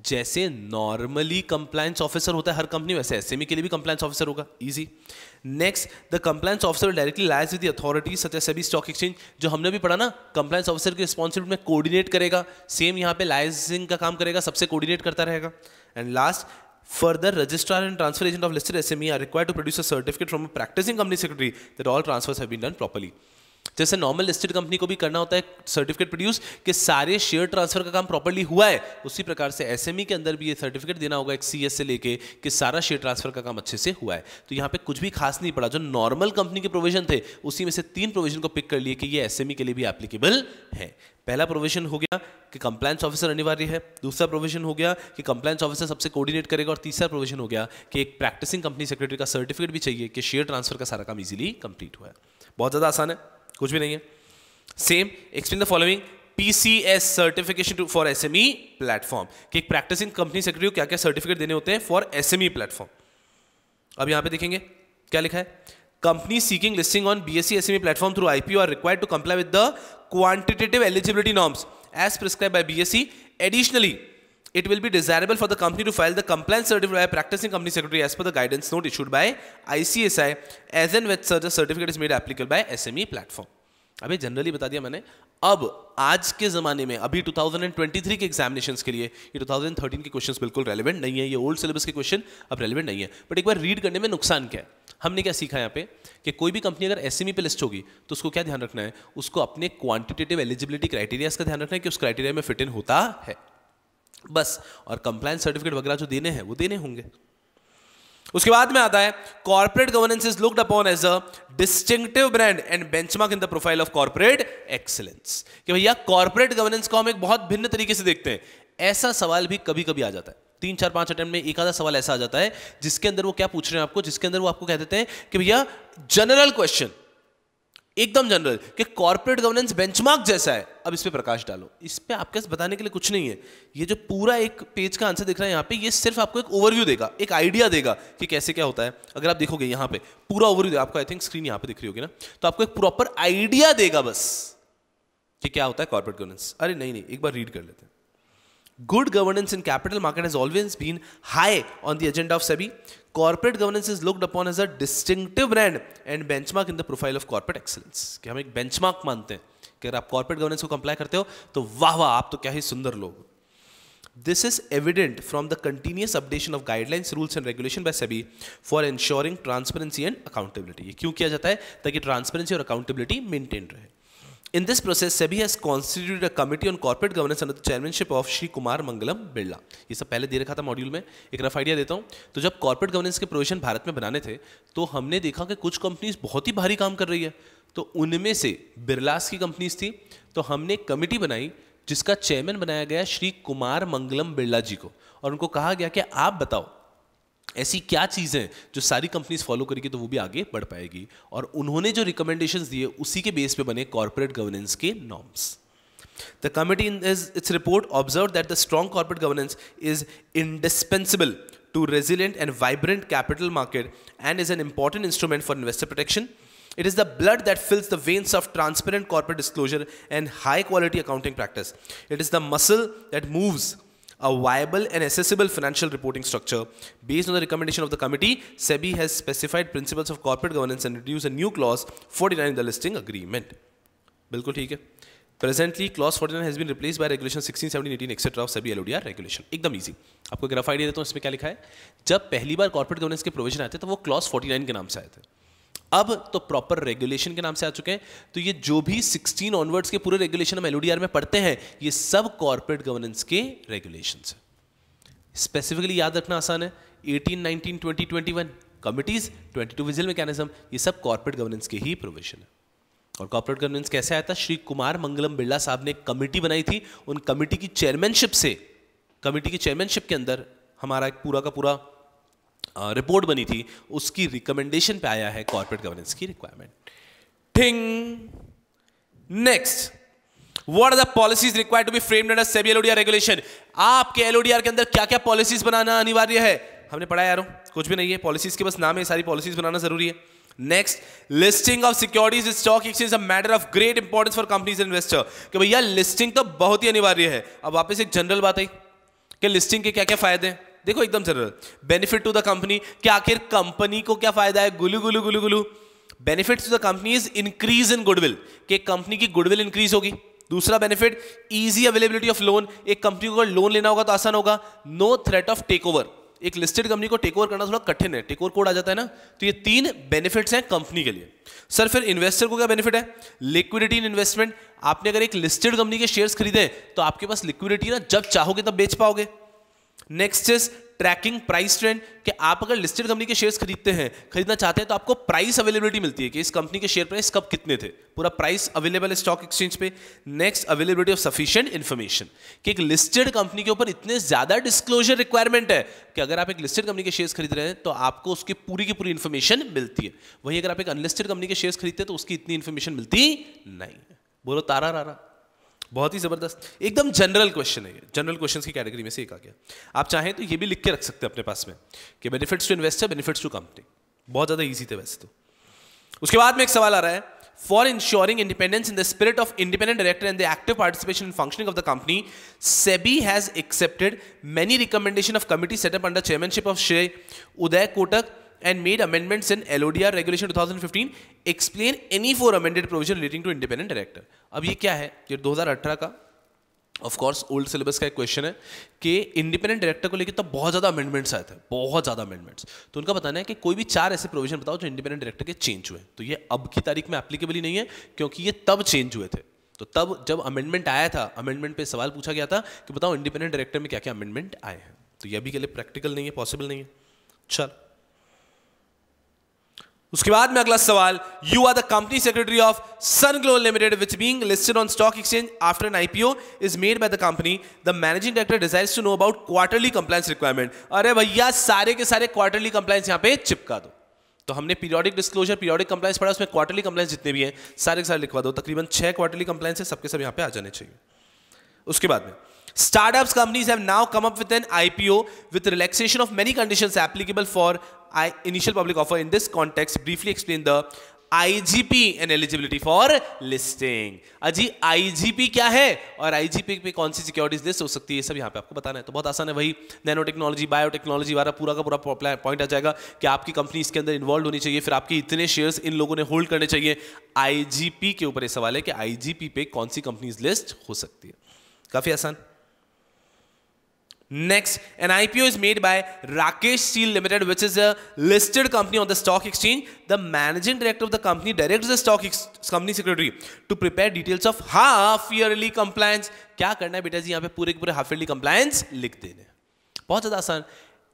जैसे normally compliance officer होता है हर company, वैसे SME के लिए भी कंप्लायंस ऑफिसर होगा, easy. Next, the compliance officer will directly liaise with the authority such as SEBI stock exchange. जो हमने भी पढ़ा ना, कंप्लायंस ऑफिसर की रिस्पॉन्सिबिलिटी में कोऑर्डिनेट करेगा, सेम यहाँ पे लाइजिंग का काम करेगा, सबसे कोऑर्डिनेट करता रहेगा। And last, further registrar and transfer agent of listed SME are required to produce a certificate from a practicing company secretary that all transfers have been done properly. जैसे नॉर्मल लिस्टेड कंपनी को भी करना होता है certificate produce कि सारे share transfer का काम प्रॉपर्ली हुआ है, उसी प्रकार से एसएमई के अंदर भी ये सर्टिफिकेट देना होगा एक सीएस से लेके कि सारा शेयर ट्रांसफर का काम अच्छे से हुआ है। तो यहाँ पे कुछ भी खास नहीं पड़ा, जो नॉर्मल कंपनी के प्रोविजन थे उसी में से 3 प्रोविजन को पिक कर लिए कि ये एसएमई के लिए भी एप्लीकेबल है। पहला प्रोविजन हो गया कि कंप्लायंस ऑफिसर अनिवार्य है, दूसरा प्रोविजन हो गया कि कंप्लायंस ऑफिसर सबसे कोऑर्डिनेट करेगा, और तीसरा प्रोविजन हो गया कि एक प्रैक्टिसिंग कंपनी सेक्रेटरी का सर्टिफिकेट भी चाहिए कि शेयर ट्रांसफर का सारा काम इजीली कंप्लीट हुआ है। बहुत ज़्यादा आसान है, कुछ भी नहीं है। Same, explain the following PCS certification for SME platform, कि एक प्रैक्टिसिंग कंपनी सेक्रेटरी को क्या क्या सर्टिफिकेट देने होते हैं फॉर एसएमई प्लेटफॉर्म। अब यहां पे देखेंगे क्या लिखा है, company seeking listing on BSE SME platform through IPO are required to comply with the quantitative eligibility norms as prescribed by BSE. Additionally, it will be desirable for the company to file the compliance certificate by practicing company secretary as per the guidance note issued by ICSI as and when such a certificate is made applicable by SME platform. अभी generally बता दिया मैंने। अब आज के ज़माने में अभी 2023 के एग्जामिनेशंस के लिए ये 2013 के क्वेश्चंस बिल्कुल रेलेवेंट नहीं है, ये ओल्ड सिलेबस के क्वेश्चन अब रेलेवेंट नहीं है। बट एक बार रीड करने में नुकसान क्या है, हमने क्या सीखा यहाँ पे कि कोई भी कंपनी अगर एसएमई पे लिस्ट होगी तो उसको क्या ध्यान रखना है, उसको अपने क्वांटिटेटिव एलिजिबिलिटी क्राइटेरियाज का ध्यान रखना है कि उस क्राइटेरिया में फिट इन होता है बस, और कंप्लायंस सर्टिफिकेट वगैरह जो देने हैं वो देने होंगे। उसके बाद में आता है corporate governance is looked upon as a distinctive brand and benchmark in the profile of corporate excellence, कि भैया कॉर्पोरेट गवर्नेंस को हम एक बहुत भिन्न तरीके से देखते हैं। ऐसा सवाल भी कभी कभी आ जाता है, 3 4 5 अटेम्प्ट में एक आधा सवाल ऐसा आ जाता है जिसके अंदर वो क्या पूछ रहे हैं आपको, जिसके अंदर वो आपको कह देते हैं कि भैया जनरल क्वेश्चन, एकदम जनरल, कि कॉर्पोरेट गवर्नेंस बेंचमार्क जैसा है, अब इस पे प्रकाश डालो। इस पे आपके बताने के लिए कुछ नहीं है, ये जो पूरा एक पेज का आंसर दिख रहा है यहाँ पे, ये सिर्फ आपको एक ओवरव्यू देगा, एक आइडिया देगा कि कैसे क्या होता है। अगर आप देखोगे यहाँ पे पूरा ओवरव्यू, आपको आई थिंक स्क्रीन यहाँ पे दिख रही होगी ना, तो आपको एक प्रॉपर आइडिया देगा बस कि क्या होता है कॉर्पोरेट गवर्नेंस। अरे नहीं, एक बार रीड कर लेते हैं। Good governance in capital market has always been high on the agenda of SEBI. Corporate governance is looked upon as a distinctive brand and benchmark in the profile of corporate excellence. कि हम एक benchmark मानते हैं कि अगर आप corporate governance को comply करते हो तो वाह वाह, आप तो क्या ही सुंदर लोग। This is evident from the continuous updation of guidelines, rules and regulation by SEBI for ensuring transparency and accountability. ये क्यों किया जाता है? ताकि transparency और accountability maintained रहे। In this process, SEBI has constituted a committee on corporate governance under the chairmanship of Shri Kumar Mangalam Birla. ये सब पहले दे रखा था मॉड्यूल में, एक रफ आइडिया देता हूँ। तो जब कॉर्पोरेट गवर्नेंस के प्रोविजन भारत में बनाने थे तो हमने देखा कि कुछ कंपनीज बहुत ही भारी काम कर रही है, तो उनमें से बिरलास की कंपनीज थी। तो हमने एक कमिटी बनाई जिसका चेयरमैन बनाया गया श्री कुमार मंगलम बिरला जी को, और उनको कहा गया कि आप बताओ ऐसी क्या चीज़ है जो सारी कंपनीज फॉलो करेगी तो वो भी आगे बढ़ पाएगी। और उन्होंने जो रिकमेंडेशंस दिए उसी के बेस पे बने कॉर्पोरेट गवर्नेंस के norms. The committee in its report observe that the strong corporate governance is indispensable to resilient and vibrant capital market and is an important instrument for investor protection. It is the blood that fills the veins of transparent corporate disclosure and high quality accounting practice. It is the muscle that moves a viable and accessible financial reporting structure. Based on the recommendation of the committee, SEBI has specified principles of corporate governance and introduced a new clause 49 in the listing agreement. बिल्कुल ठीक है. Presently, clause 49 has been replaced by regulation 16, 17, 18, etc. of SEBI LODR regulation. एकदम easy. आपको एक rough idea देता हूँ इसमें क्या लिखा है. जब पहली बार कॉर्पोरेट गवर्नेंस के प्रोविजन आए थे तो वो क्लॉज 49 के नाम से आए थे. अब तो प्रॉपर रेगुलेशन के नाम से आ चुके हैं. तो ये जो भी 16 ऑनवर्ड्स के पूरे रेगुलेशन हम LODR में पढ़ते हैं ये सब कॉर्पोरेट गवर्नेंस के रेगुलेशंस हैं. स्पेसिफिकली याद रखना आसान है. 18, 19, 20, 21 कमिटीज, 22 विजिल मैकेनिज्म, ये सब कॉर्पोरेट गवर्नेंस के ही प्रोविजन है. और कॉर्पोरेट गवर्नेंस कैसे आया था? श्री कुमार मंगलम बिरला साहब ने एक कमिटी बनाई थी. उन कमिटी की चेयरमैनशिप से, कमिटी की चेयरमैनशिप के अंदर हमारा एक पूरा का पूरा रिपोर्ट बनी थी. उसकी रिकमेंडेशन पे आया है कॉर्पोरेट गवर्नेंस की requirement. Thing next, what are the policies required to be framed under SEBI LODR regulation. आपके LODR के अंदर क्या क्या पॉलिसीज बनाना अनिवार्य है? हमने पढ़ा यारो, कुछ भी नहीं है. पॉलिसीज के बस नाम है, सारी पॉलिसीज बनाना जरूरी है. Next, listing of securities in stock exchange a matter of great importance for companies and investor. कि भैया लिस्टिंग तो बहुत ही अनिवार्य है. अब वापस एक जनरल बात है कि लिस्टिंग के क्या क्या फायदे हैं. देखो एकदम general. Benefit to the company, कि आखिर कंपनी को क्या फायदा है? गुलू गुलू गुलू गुलू. Benefit to the company is increase in goodwill, कि कंपनी की गुडविल इंक्रीज होगी. दूसरा benefit, easy availability of loan, एक कंपनी को अगर लोन लेना होगा तो आसान होगा. No threat of take over, एक लिस्टेड कंपनी को टेक ओवर करना थोड़ा कठिन है, टेक ओवर कोड आ जाता है ना. तो ये 3 बेनिफिट्स हैं कंपनी के लिए. सर फिर इन्वेस्टर को क्या बेनिफिट है? लिक्विडिटी इन इन्वेस्टमेंट. आपने अगर एक लिस्टेड कंपनी के शेयर्स खरीदे तो आपके पास लिक्विडिटी ना, जब चाहोगे तब बेच पाओगे. Next is tracking price trend, कि आप अगर लिस्टेड कंपनी के शेयर्स खरीदना चाहते हैं तो आपको प्राइस अवेलेबिलिटी मिलती है कि इस कंपनी के शेयर प्राइस कब कितने थे, पूरा प्राइस अवेलेबल है स्टॉक एक्सचेंज पे. Next, availability of sufficient information, कि एक लिस्टेड कंपनी के ऊपर इतने ज्यादा डिस्क्लोजर रिक्वायरमेंट है कि अगर आप एक लिस्टेड कंपनी के शेयर्स खरीद रहे हैं तो आपको उसकी पूरी की पूरी इन्फॉर्मेशन मिलती है. वहीं अगर आप एक अनलिस्टेड कंपनी के शेयर्स खरीदते हैं तो उसकी इतनी इन्फॉर्मेशन मिलती नहीं. बोलो तारा रारा. बहुत ही जबरदस्त. एकदम जनरल क्वेश्चन है ये, जनरल क्वेश्चंस की कैटेगरी में से एक आ गया. आप चाहें तो ये भी लिख के रख सकते हैं अपने पास में कि benefits to investor, benefits to company. बहुत ज्यादा इजी थे वैसे तो. उसके बाद में एक सवाल आ रहा है, for ensuring independence in the spirit of independent director and the active participation in functioning of the company, SEBI has accepted many recommendation of committee setup under chairmanship of Shri Uday Kotak and made amendments in LODR regulation 2015. Explain any 4 amended provision relating to independent director. अब ये क्या है? ये 2018 का of course old syllabus का एक question है कि इंडिपेंडेंट डायरेक्टर को लेकर तो बहुत ज़्यादा अमेंडमेंट्स आए थे, बहुत ज़्यादा अमेंडमेंट्स। तो उनका बताना है कि कोई भी 4 ऐसे प्रोविजन बताओ जो इंडिपेंडेंट डायरेक्टर के चेंज हुए। तो ये अब की तारीख में एप्लीकेबल ही नहीं है, क्योंकि ये तब चेंज हुए थे। तो तब जब अमेंडमेंट आया था, अमेंडमेंट पे सवाल पूछा गया था कि बताओ इंडिपेंडेंट डायरेक्टर में क्या क्या अमेंडमेंट आए हैं। तो ये अभी के लिए प्रैक्टिकल नहीं है, पॉसिबल नहीं है। चल, उसके बाद में अगला सवाल, you are the company secretary of Sun Global Limited which being listed on stock exchange after an IPO is made by the company. The managing director desires to know about quarterly compliance requirement. अरे भैया सारे के सारे quarterly compliance यहां पे चिपका दो। तो हमने पीरियोडिक डिस्क्लोजर, पीरियोडिक कंप्लायंस पढ़ा, उसमें क्वार्टरली कंप्लायंस जितने भी हैं सारे के सारे लिखवा दो। तकरीबन 6 क्वार्टरली कंप्लायंस है, सबके सब यहां पे आ जाने चाहिए। उसके बाद में startups companies have now come up with an IPO with relaxation of many conditions applicable for initial public offer. In this context, briefly explain the IGP and eligibility for listing. अजी IGP क्या है और IGP पे कौन सी securities list हो सकती है, ये सब यहाँ पे आपको बताना है। तो बहुत आसान है, वही नैनो टेक्नोलॉजी, बायोटेक्नोलॉजी वाला पूरा का पूरा पॉइंट आ जाएगा कि आपकी कंपनी इसके अंदर इन्वॉल्व होनी चाहिए, फिर आपके इतने शेयर्स इन लोगों ने होल्ड करने चाहिए। IGP के ऊपर ये सवाल है कि IGP पे कौन सी कंपनीज लिस्ट हो सकती है। काफी आसान। Next, an IPO is made by Rakesh Steel Limited, which is a listed company on the stock exchange. The managing director of the company directs the company secretary to prepare details of half yearly compliance. क्या करना है बेटा जी, यहाँ पे पूरे के पूरे half yearly compliance लिख देने। बहुत ज्यादा आसान।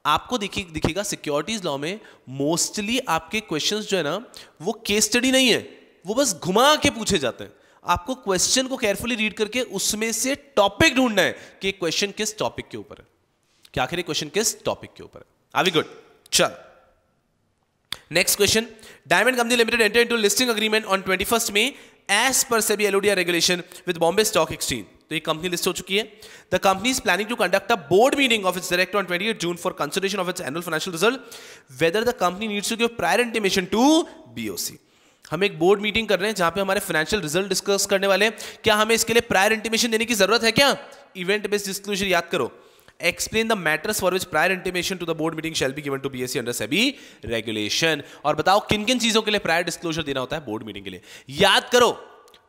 आपको दिखेगा सिक्योरिटीज लॉ में मोस्टली आपके क्वेश्चंस जो है ना वो केस स्टडी नहीं है, वो बस घुमा के पूछे जाते हैं। आपको क्वेश्चन को केयरफुली रीड करके उसमें से टॉपिक ढूंढना है कि क्वेश्चन किस टॉपिक के ऊपर है, कि आखिर क्वेश्चन किस टॉपिक के ऊपर है। Are we good? चल, next question. Diamond company limited enter into listing agreement on 21 May as per SEBI LODR regulation with Bombay Stock Exchange. तो ये कंपनी लिस्ट हो चुकी है। The company is planning to conduct a board meeting of its director on 28 June for consideration of its annual financial result whether the company needs to give prior intimation to BOC. हम एक board meeting कर रहे हैं जहां पे हमारे financial result discuss करने वाले हैं। क्या हमें इसके लिए प्रायर इंटीमेशन देने की जरूरत है क्या? इवेंट बेस्ड डिस्क्लोजर याद करो। Explain the matters for which prior intimation to the board meeting shall be given to BSE under SEBI regulation. और बताओ किन किन चीजों के लिए प्रायर डिस्क्लोजर देना होता है बोर्ड मीटिंग के लिए। याद करो,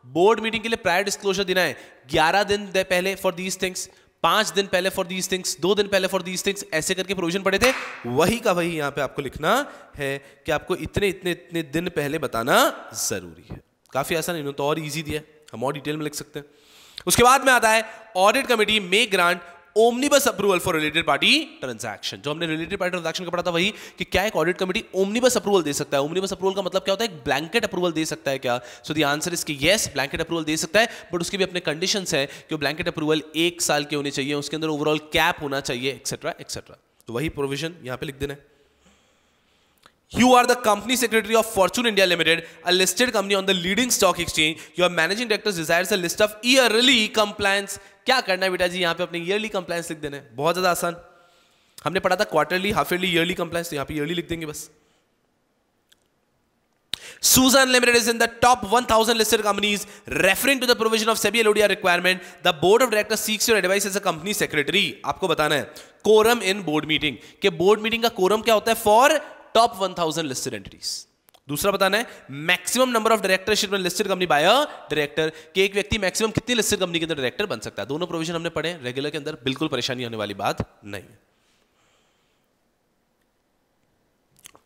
बोर्ड मीटिंग के लिए प्रायर डिस्क्लोजर देना है 11 दिन पहले फॉर दीज थिंग्स, 5 दिन पहले फॉर दीज थिंग्स, 2 दिन पहले फॉर दीज थिंग्स, ऐसे करके प्रोविजन पड़े थे। वही का वही यहां पे आपको लिखना है कि आपको इतने इतने इतने दिन पहले बताना जरूरी है। काफी आसान, इन्होंने तो और इजी दिया है, हम और डिटेल में लिख सकते हैं। उसके बाद में आता है audit committee may grant omnibus approval for related party transaction. जो हमने रिलेटेड पार्टी ट्रांजैक्शन का पढ़ा था वही कि क्या एक ऑडिट कमेटी ओमनिबस अप्रूवल दे सकता है। ओमनिबस अप्रूवल का मतलब क्या होता है? एक ब्लैंकेट अप्रूवल दे सकता है क्या? सो द आंसर इज कि यस, ब्लैंकेट अप्रूवल दे सकता है, बट उसके भी अपने कंडीशंस है कि ब्लैंकेट अप्रूवल 1 साल के होने चाहिए, उसके अंदर ओवरऑल कैप होना चाहिए, एक्सेट्रा एक्सेट्रा। तो वही प्रोविजन यहां पे लिख देना है। You are the company secretary of Fortune India Limited, a listed company on the leading stock exchange. Your managing director desires a list of yearly compliance. क्या करना है बेटा जी, यहाँ पे अपने yearly compliance लिख देना है। बहुत ज्यादा आसान। हमने पढ़ा था quarterly, half yearly, yearly compliance, तो यहाँ पे yearly लिख देंगे बस। Suzlon Limited is in the top 1000 listed companies. Referring to the provision of SEBI LODR requirement, the board of directors seeks your advice as a company secretary. आपको बताना है quorum in board meeting, कि board meeting का quorum क्या होता है for top 1000 listed entities. दूसरा बताना है मैक्सिमम नंबर ऑफ डायरेक्टरशिप में listed company by a director, कि एक व्यक्ति मैक्सिमम कितनी लिस्टेड कंपनी के अंदर डायरेक्टर बन सकता है। दोनों प्रोविजन हमने पढ़े रेगुलर के अंदर, बिल्कुल परेशानी होने वाली बात नहीं है।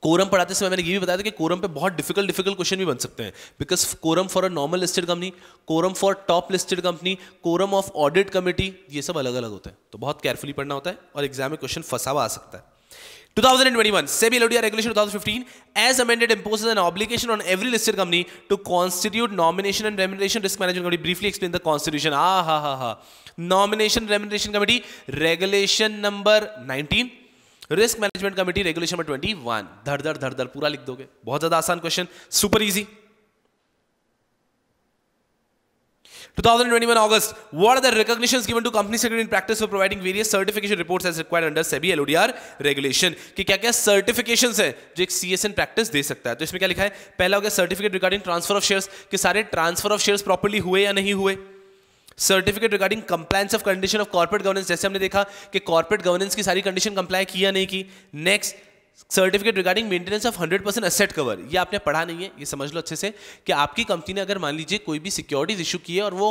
कोरम पढ़ाते समय मैंने ये भी बताया था कि कोरम पे बहुत डिफिकल्ट क्वेश्चन भी बन सकते हैं, because quorum for a normal listed company, quorum for top listed company, quorum of audit committee, ये सब अलग अलग होता है। तो बहुत केयरफुली पढ़ना होता है और एग्जाम में क्वेश्चन फंसा हुआ आ सकता है। 2021 SEBI LODR regulation 2015 as amended imposes an obligation on every listed company to constitute nomination and remuneration risk management committee. Briefly explain the constitution. Nomination remuneration committee regulation number 19, risk management committee regulation number 21. धड़ धड़ पूरा लिख दोगे। बहुत ज्यादा आसान question, super easy. 2021 August, what are the recognitions given to company secretary in practice for providing various certification reports as required under SEBI LODR regulation? कि क्या क्या certifications है जो एक CS in practice दे सकता है। तो इसमें क्या लिखा है? पहला हो गया certificate regarding transfer of shares, कि सारे ट्रांसफर ऑफ शेयर्स प्रॉपर्ली हुए या नहीं हुए। Certificate regarding compliance of condition of corporate governance, जैसे हमने देखा कि कॉर्पोरेट गवर्नेंस की सारी कंडीशन कंप्लाई की या नहीं की। Next, certificate regarding maintenance of 100% asset cover, ये आपने पढ़ा नहीं है, ये समझ लो अच्छे से कि आपकी कंपनी ने अगर मान लीजिए कोई भी सिक्योरिटीज इशू की है और वो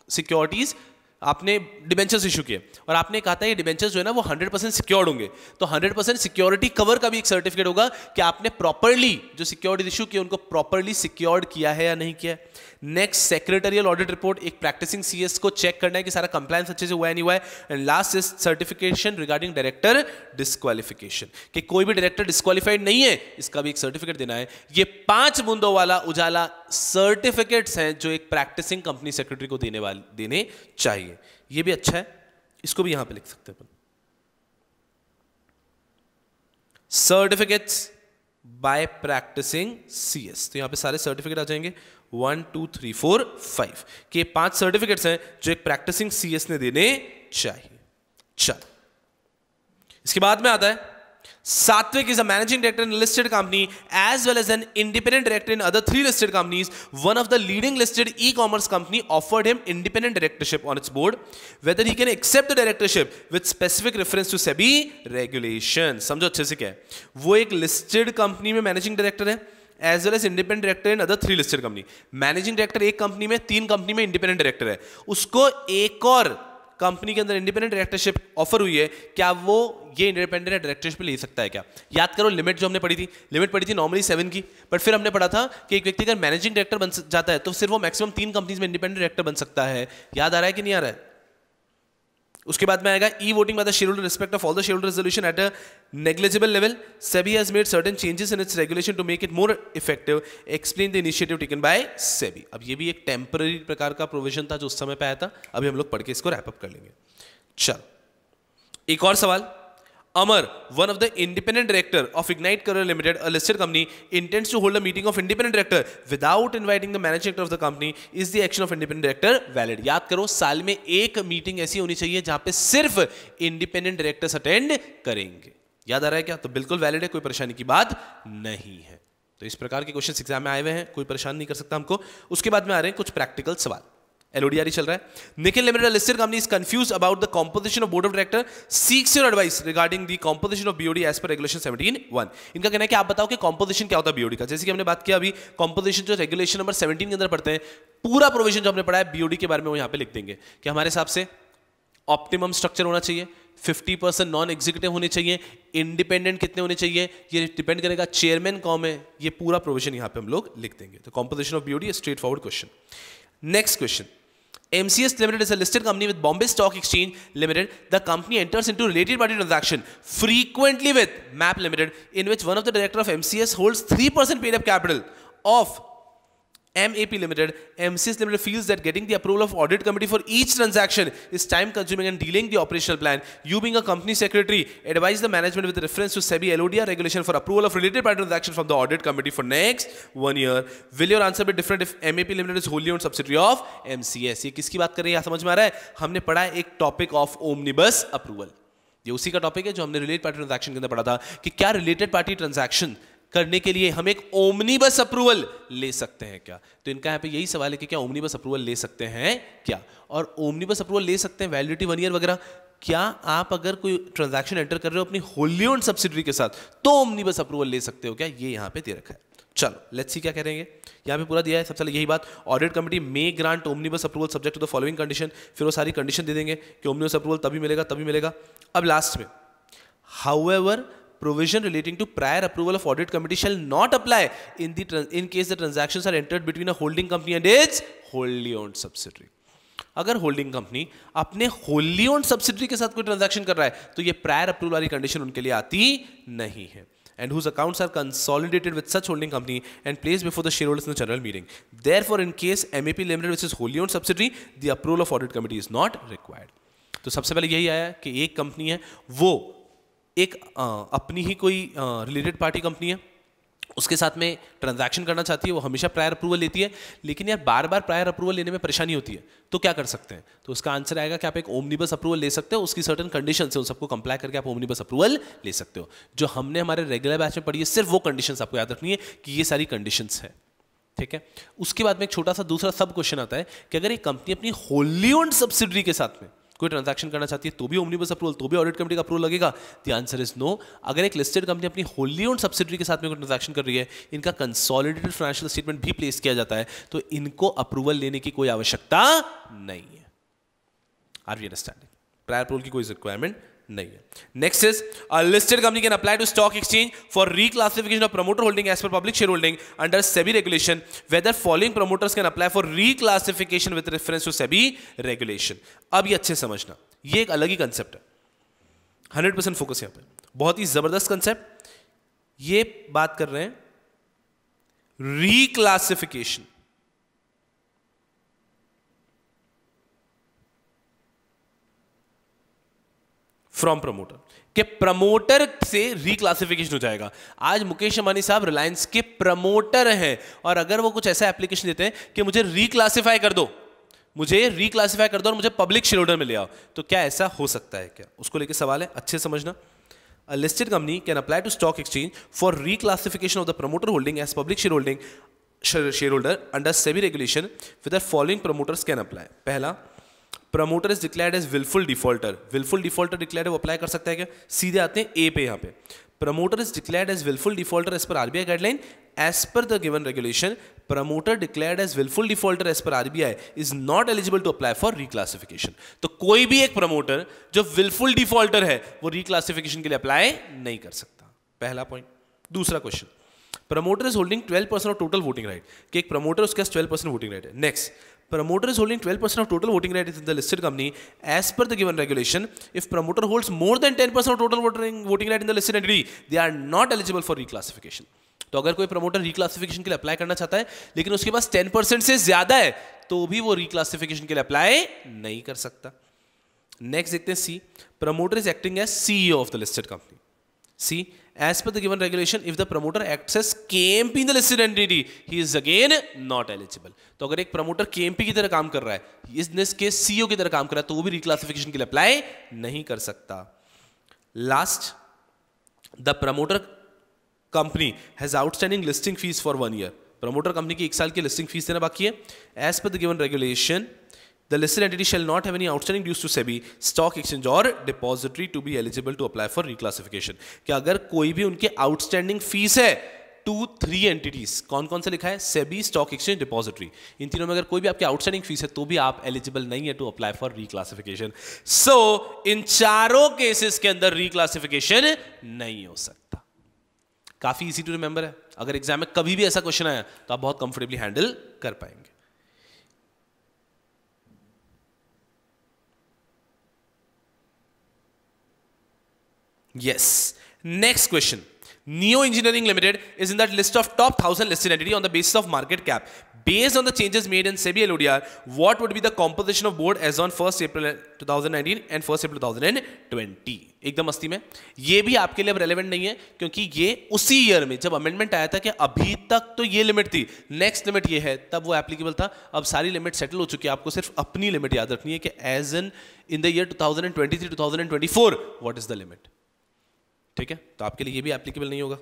सिक्योरिटीज आपने डिबेंचर्स इशू किए और आपने कहा था ये डिबेंचर्स जो है ना वो 100% सिक्योर्ड होंगे, तो 100% सिक्योरिटी कवर का भी एक सर्टिफिकेट होगा कि आपने प्रॉपर्ली जो सिक्योरिटी इशू किए उनको प्रॉपर्ली सिक्योर्ड किया है या नहीं किया है। नेक्स्ट, सेक्रेटरियल ऑडिट रिपोर्ट, एक प्रैक्टिसिंग सीएस को चेक करना है कि सारा कंप्लायंस अच्छे से हुआ है नहीं हुआ है। And last is certification regarding director disqualification, कि कोई भी डायरेक्टर डिस्क्वालिफाइड नहीं है, इसका भी एक सर्टिफिकेट देना है। ये 5 बूंदों वाला उजाला सर्टिफिकेट्स हैं जो एक प्रैक्टिसिंग कंपनी सेक्रेटरी को देने चाहिए। ये भी अच्छा है, इसको भी यहां पे लिख सकते हैं अपन, सर्टिफिकेट्स बाय प्रैक्टिसिंग सीएस। तो यहां पे सारे सर्टिफिकेट आ जाएंगे 1 2 3 4 5 के 5 सर्टिफिकेट्स हैं जो एक प्रैक्टिसिंग सीएस ने देने चाहिए। चलो, इसके बाद में आता है Satwik is a managing director in a listed company as well as an independent director in other 3 listed companies. One of the leading listed e-commerce company offered him independent directorship on its board. Whether he can accept the directorship with specific reference to SEBI regulation. समझो अच्छे से क्या है, वो एक listed company में managing director है as well as independent director in other 3 listed company. Managing director एक कंपनी में, 3 कंपनी में independent director है, उसको एक और कंपनी के अंदर इंडिपेंडेंट डायरेक्टरशिप ऑफर हुई है, क्या वो ये इंडिपेंडेंट डायरेक्टरशिप ले सकता है क्या? याद करो लिमिट जो हमने पढ़ी थी, लिमिट पढ़ी थी नॉर्मली 7 की, बट फिर हमने पढ़ा था कि एक व्यक्ति अगर मैनेजिंग डायरेक्टर बन जाता है तो सिर्फ वो मैक्सिमम 3 कंपनीज में इंडिपेंडेंट डायरेक्टर बन सकता है। याद आ रहा है कि नहीं आ रहा है? उसके बाद में आएगा e voting by the shareholder respect of all the shareholder resolution at a negligible level. SEBI has made certain changes in its regulation to make it more effective. Explain the initiative taken by SEBI. अब ये भी एक temporary प्रकार का provision था जो उस समय पे आया था, अभी हम लोग पढ़ के इसको रैप अप कर लेंगे। चल, एक और सवाल। Amar, one of the independent director of Ignite Career Limited, a listed company, intends to hold a meeting of independent director without inviting the managing director of the company. Is the action of independent director valid? याद करो, साल में एक meeting ऐसी होनी चाहिए जहां पे सिर्फ इंडिपेंडेंट डायरेक्टर्स अटेंड करेंगे। याद आ रहा है क्या? तो बिल्कुल वैलिड है, कोई परेशानी की बात नहीं है। तो इस प्रकार के क्वेश्चन एग्जाम में आए हुए हैं, कोई परेशान नहीं कर सकता हमको। उसके बाद में आ रहे हैं कुछ प्रैक्टिकल सवाल। LODR चल रहा है। Nikhil limited listed company is confused about the composition of board of director, seeks your advice regarding the composition of BOD as per regulation 17(1). इनका कहना है कि आप बताओ कि कंपोजिशन क्या होता है BOD का। जैसे कि हमने बात किया अभी, कंपोजिशन जो रेगुलेशन नंबर 17 के अंदर पढ़ते हैं, पूरा प्रोविजन जो हमने पढ़ा है BOD के बारे में वो यहाँ पे लिख देंगे कि हमारे हिसाब से ऑप्टिमम स्ट्रक्चर होना चाहिए, 50% नॉन एग्जीक्यूटिव होने चाहिए, इंडिपेंडेंट कितने होने चाहिए ये डिपेंड करेगा, चेयरमैन कौन है, ये पूरा प्रोविजन यहाँ पे हम लोग लिख देंगे। तो composition of BOD straight forward question. Next question, MCS Limited is a listed company with Bombay Stock Exchange Limited. The company enters into related party transaction frequently with MAP Limited, in which one of the director of MCS holds 3% paid up capital of MAP Limited. MCS Limited feels that getting the approval of audit committee for each transaction is time consuming and delaying the operational plan. You being a company secretary, advise the management with reference to SEBI LODR regulation for approval of related party transaction from the audit committee for next 1 year. Will your answer be different if MAP Limited is wholly owned subsidiary of MCS? ये किसकी बात कर रहे हैं, समझ में आ रहा है? हमने पढ़ा है एक टॉपिक ऑफ ओमनिबस अप्रूवल, ये उसी का टॉपिक है जो हमने रिलेटेड पार्टी ट्रांजैक्शन के अंदर पढ़ा था कि क्या रिलेटेड पार्टी ट्रांजैक्शन करने के लिए हम एक ओमनिबस अप्रूवल ले सकते हैं क्या। तो इनका यहाँ पे यही सवाल है कि क्या ओमनिबस अप्रूवल ले सकते हैं क्या, और ओमनिबस अप्रूवल ले सकते हैं वैलिडिटी 1 ईयर वगैरह। क्या आप अगर कोई ट्रांजैक्शन एंटर कर रहे हो अपनी होली ओन्ड सब्सिडरी के साथ तो ओमनिबस अप्रूवल ले सकते हो क्या, ये यहाँ पे दे रखा है। चलो लेट्स सी क्या करेंगे, यहाँ पे पूरा दिया है। सबसे पहले यही बात, audit committee may grant omnibus approval subject to the following condition, फिर वो सारी कंडीशन दे देंगे कि ओमनिबस अप्रूवल तभी मिलेगा। अब लास्ट में, however provision relating to prior approval of audit committee shall not apply in case the transactions are entered between a holding company and its wholly owned subsidiary. अगर holding company अपने wholly owned subsidiary के साथ कोई transaction कर रहा है तो ये प्रायर अप्रूवल वाली कंडीशन उनके लिए आती नहीं है। And whose accounts are consolidated with such holding company and placed before the shareholders in the general meeting. Therefore, in case MAP Limited which is wholly owned subsidiary, the approval of audit committee is not required. तो सबसे पहले यही आया कि एक company है, वो एक अपनी ही कोई रिलेटेड पार्टी कंपनी है, उसके साथ में ट्रांजैक्शन करना चाहती है, वो हमेशा प्रायर अप्रूवल लेती है, लेकिन यार बार बार प्रायर अप्रूवल लेने में परेशानी होती है, तो क्या कर सकते हैं? तो उसका आंसर आएगा कि आप एक ओमनिबस अप्रूवल ले सकते हो, उसकी सर्टेन कंडीशन है, उन सबको कंप्लाई करके आप ओमनिबस अप्रूवल ले सकते हो। जो हमने हमारे रेगुलर बैच में पढ़ी है सिर्फ वो कंडीशंस आपको याद रखनी है कि ये सारी कंडीशंस है, ठीक है। उसके बाद में एक छोटा सा दूसरा सब क्वेश्चन आता है कि अगर एक कंपनी अपनी होली ओन्ड सब्सिडरी के साथ में कोई ट्रांजैक्शन करना चाहती है तो भी ओमनिबस अप्रूवल, तो भी ऑडिट कमेटी का अप्रूवल लगेगा? The answer is no. अगर एक लिस्टेड कंपनी अपनी होली ओन्ड सब्सिडरी के साथ में कोई ट्रांजैक्शन कर रही है, इनका कंसोलिडेटेड फाइनेंशियल स्टेटमेंट भी प्लेस किया जाता है, तो इनको अप्रूवल लेने की कोई आवश्यकता नहीं है। Are we understanding? Prior approval की कोई रिक्वायरमेंट नहीं है. Next is a listed company can apply to stock exchange for reclassification of promoter holding as per public shareholding under SEBI regulation. Whether following promoters can apply for reclassification with reference to SEBI regulation. अब ये अच्छे समझना, ये एक अलग ही concept है. 100% focus यहां पे, बहुत ही जबरदस्त कंसेप्ट. ये बात कर रहे हैं reclassification. फ्रॉम प्रमोटर, के प्रमोटर से रिक्लासिफिकेशन हो जाएगा. आज मुकेश अंबानी साहब रिलायंस के प्रमोटर हैं, और अगर वो कुछ ऐसा एप्लीकेशन देते हैं कि मुझे रिक्लासिफाई कर दो, मुझे रिक्लासिफाई कर दो और मुझे पब्लिक शेयर होल्डर में ले आओ, तो क्या ऐसा हो सकता है क्या? उसको लेके सवाल है, अच्छे समझना. A listed company can apply to stock exchange for reclassification of the promoter holding as public shareholder under SEBI regulation. With the following promoters can apply. पहला, promoter is declared as wilful defaulter. Wilful defaulter declared है, वो apply कर सकता है क्या? सीधे आते हैं ए पे. यहाँ पे promoter is declared as wilful defaulter as per RBI guideline as per the given regulation. Promoter declared as wilful defaulter as per RBI is not eligible to apply for reclassification. तो कोई भी एक प्रमोटर जो wilful defaulter है वो reclassification के लिए apply नहीं कर सकता. पहला पॉइंट. दूसरा question, promoter is holding 12% of total voting right. कि एक प्रमोटर उसके पास 12% वोटिंग राइट है. Next, promoter is holding 12% of total voting rights in the listed company as per the given regulation. If promoter holds more than 10% of total voting right in the listed entity, they are not eligible for reclassification. तो अगर कोई promoter reclassification के लिए apply करना चाहता है लेकिन उसके पास 10% से ज्यादा है तो भी वो रिक्लासिफिकेशन के लिए अप्लाई नहीं कर सकता. नेक्स्ट देखते हैं C. Promoter is acting as CEO of the listed company. C, as per the given regulation, if the promoter acts as KMP in the listed entity, he is again not eligible. तो अगर एक promoter KMP की तरह काम कर रहा है, इस केस CEO की तरह काम कर रहा है, तो वो भी रिक्लासिफिकेशन के लिए अप्लाई नहीं कर सकता. Last, the promoter company has outstanding listing fees for 1 year. Promoter company की 1 साल की लिस्टिंग फीस देना बाकी है. As per the given regulation, the listed entity shall not have any outstanding dues to SEBI, stock exchange or depository to be eligible to apply for reclassification. कि अगर कोई भी उनके आउटस्टैंडिंग फीस है 2-3 entities, कौन कौन से लिखा है? SEBI, stock exchange, depository. इन तीनों में अगर कोई भी आपकी आउटस्टैंडिंग फीस है तो भी आप एलिजिबल नहीं है टू अप्लाई फॉर रिक्लासिफिकेशन. सो इन चारों केसेस के अंदर रिक्लासिफिकेशन नहीं हो सकता. काफी इजी टू रिमेंबर है. अगर एग्जाम में कभी भी ऐसा क्वेश्चन आया तो आप बहुत कंफर्टेबली हैंडल कर पाएंगे. Yes. Next question. Neo Engineering Limited is in that list of top 1000 listed entity on the basis of market cap. Based on the changes made in SEBI LODR, what would be the composition of board as on 1st April 2019 and 1st April 2020? एकदम मस्ती में. ये भी आपके लिए अब relevant नहीं है क्योंकि ये उसी ईयर में जब अमेंडमेंट आया था कि अभी तक तो ये लिमिट थी, नेक्स्ट लिमिट ये है, तब वो एप्लीकेबल था. अब सारी लिमिट सेटल हो चुकी है. आपको सिर्फ अपनी लिमिट याद रखनी है कि as in the year 2023-2024 what is the limit. ठीक है, तो आपके लिए ये भी एप्लीकेबल नहीं होगा.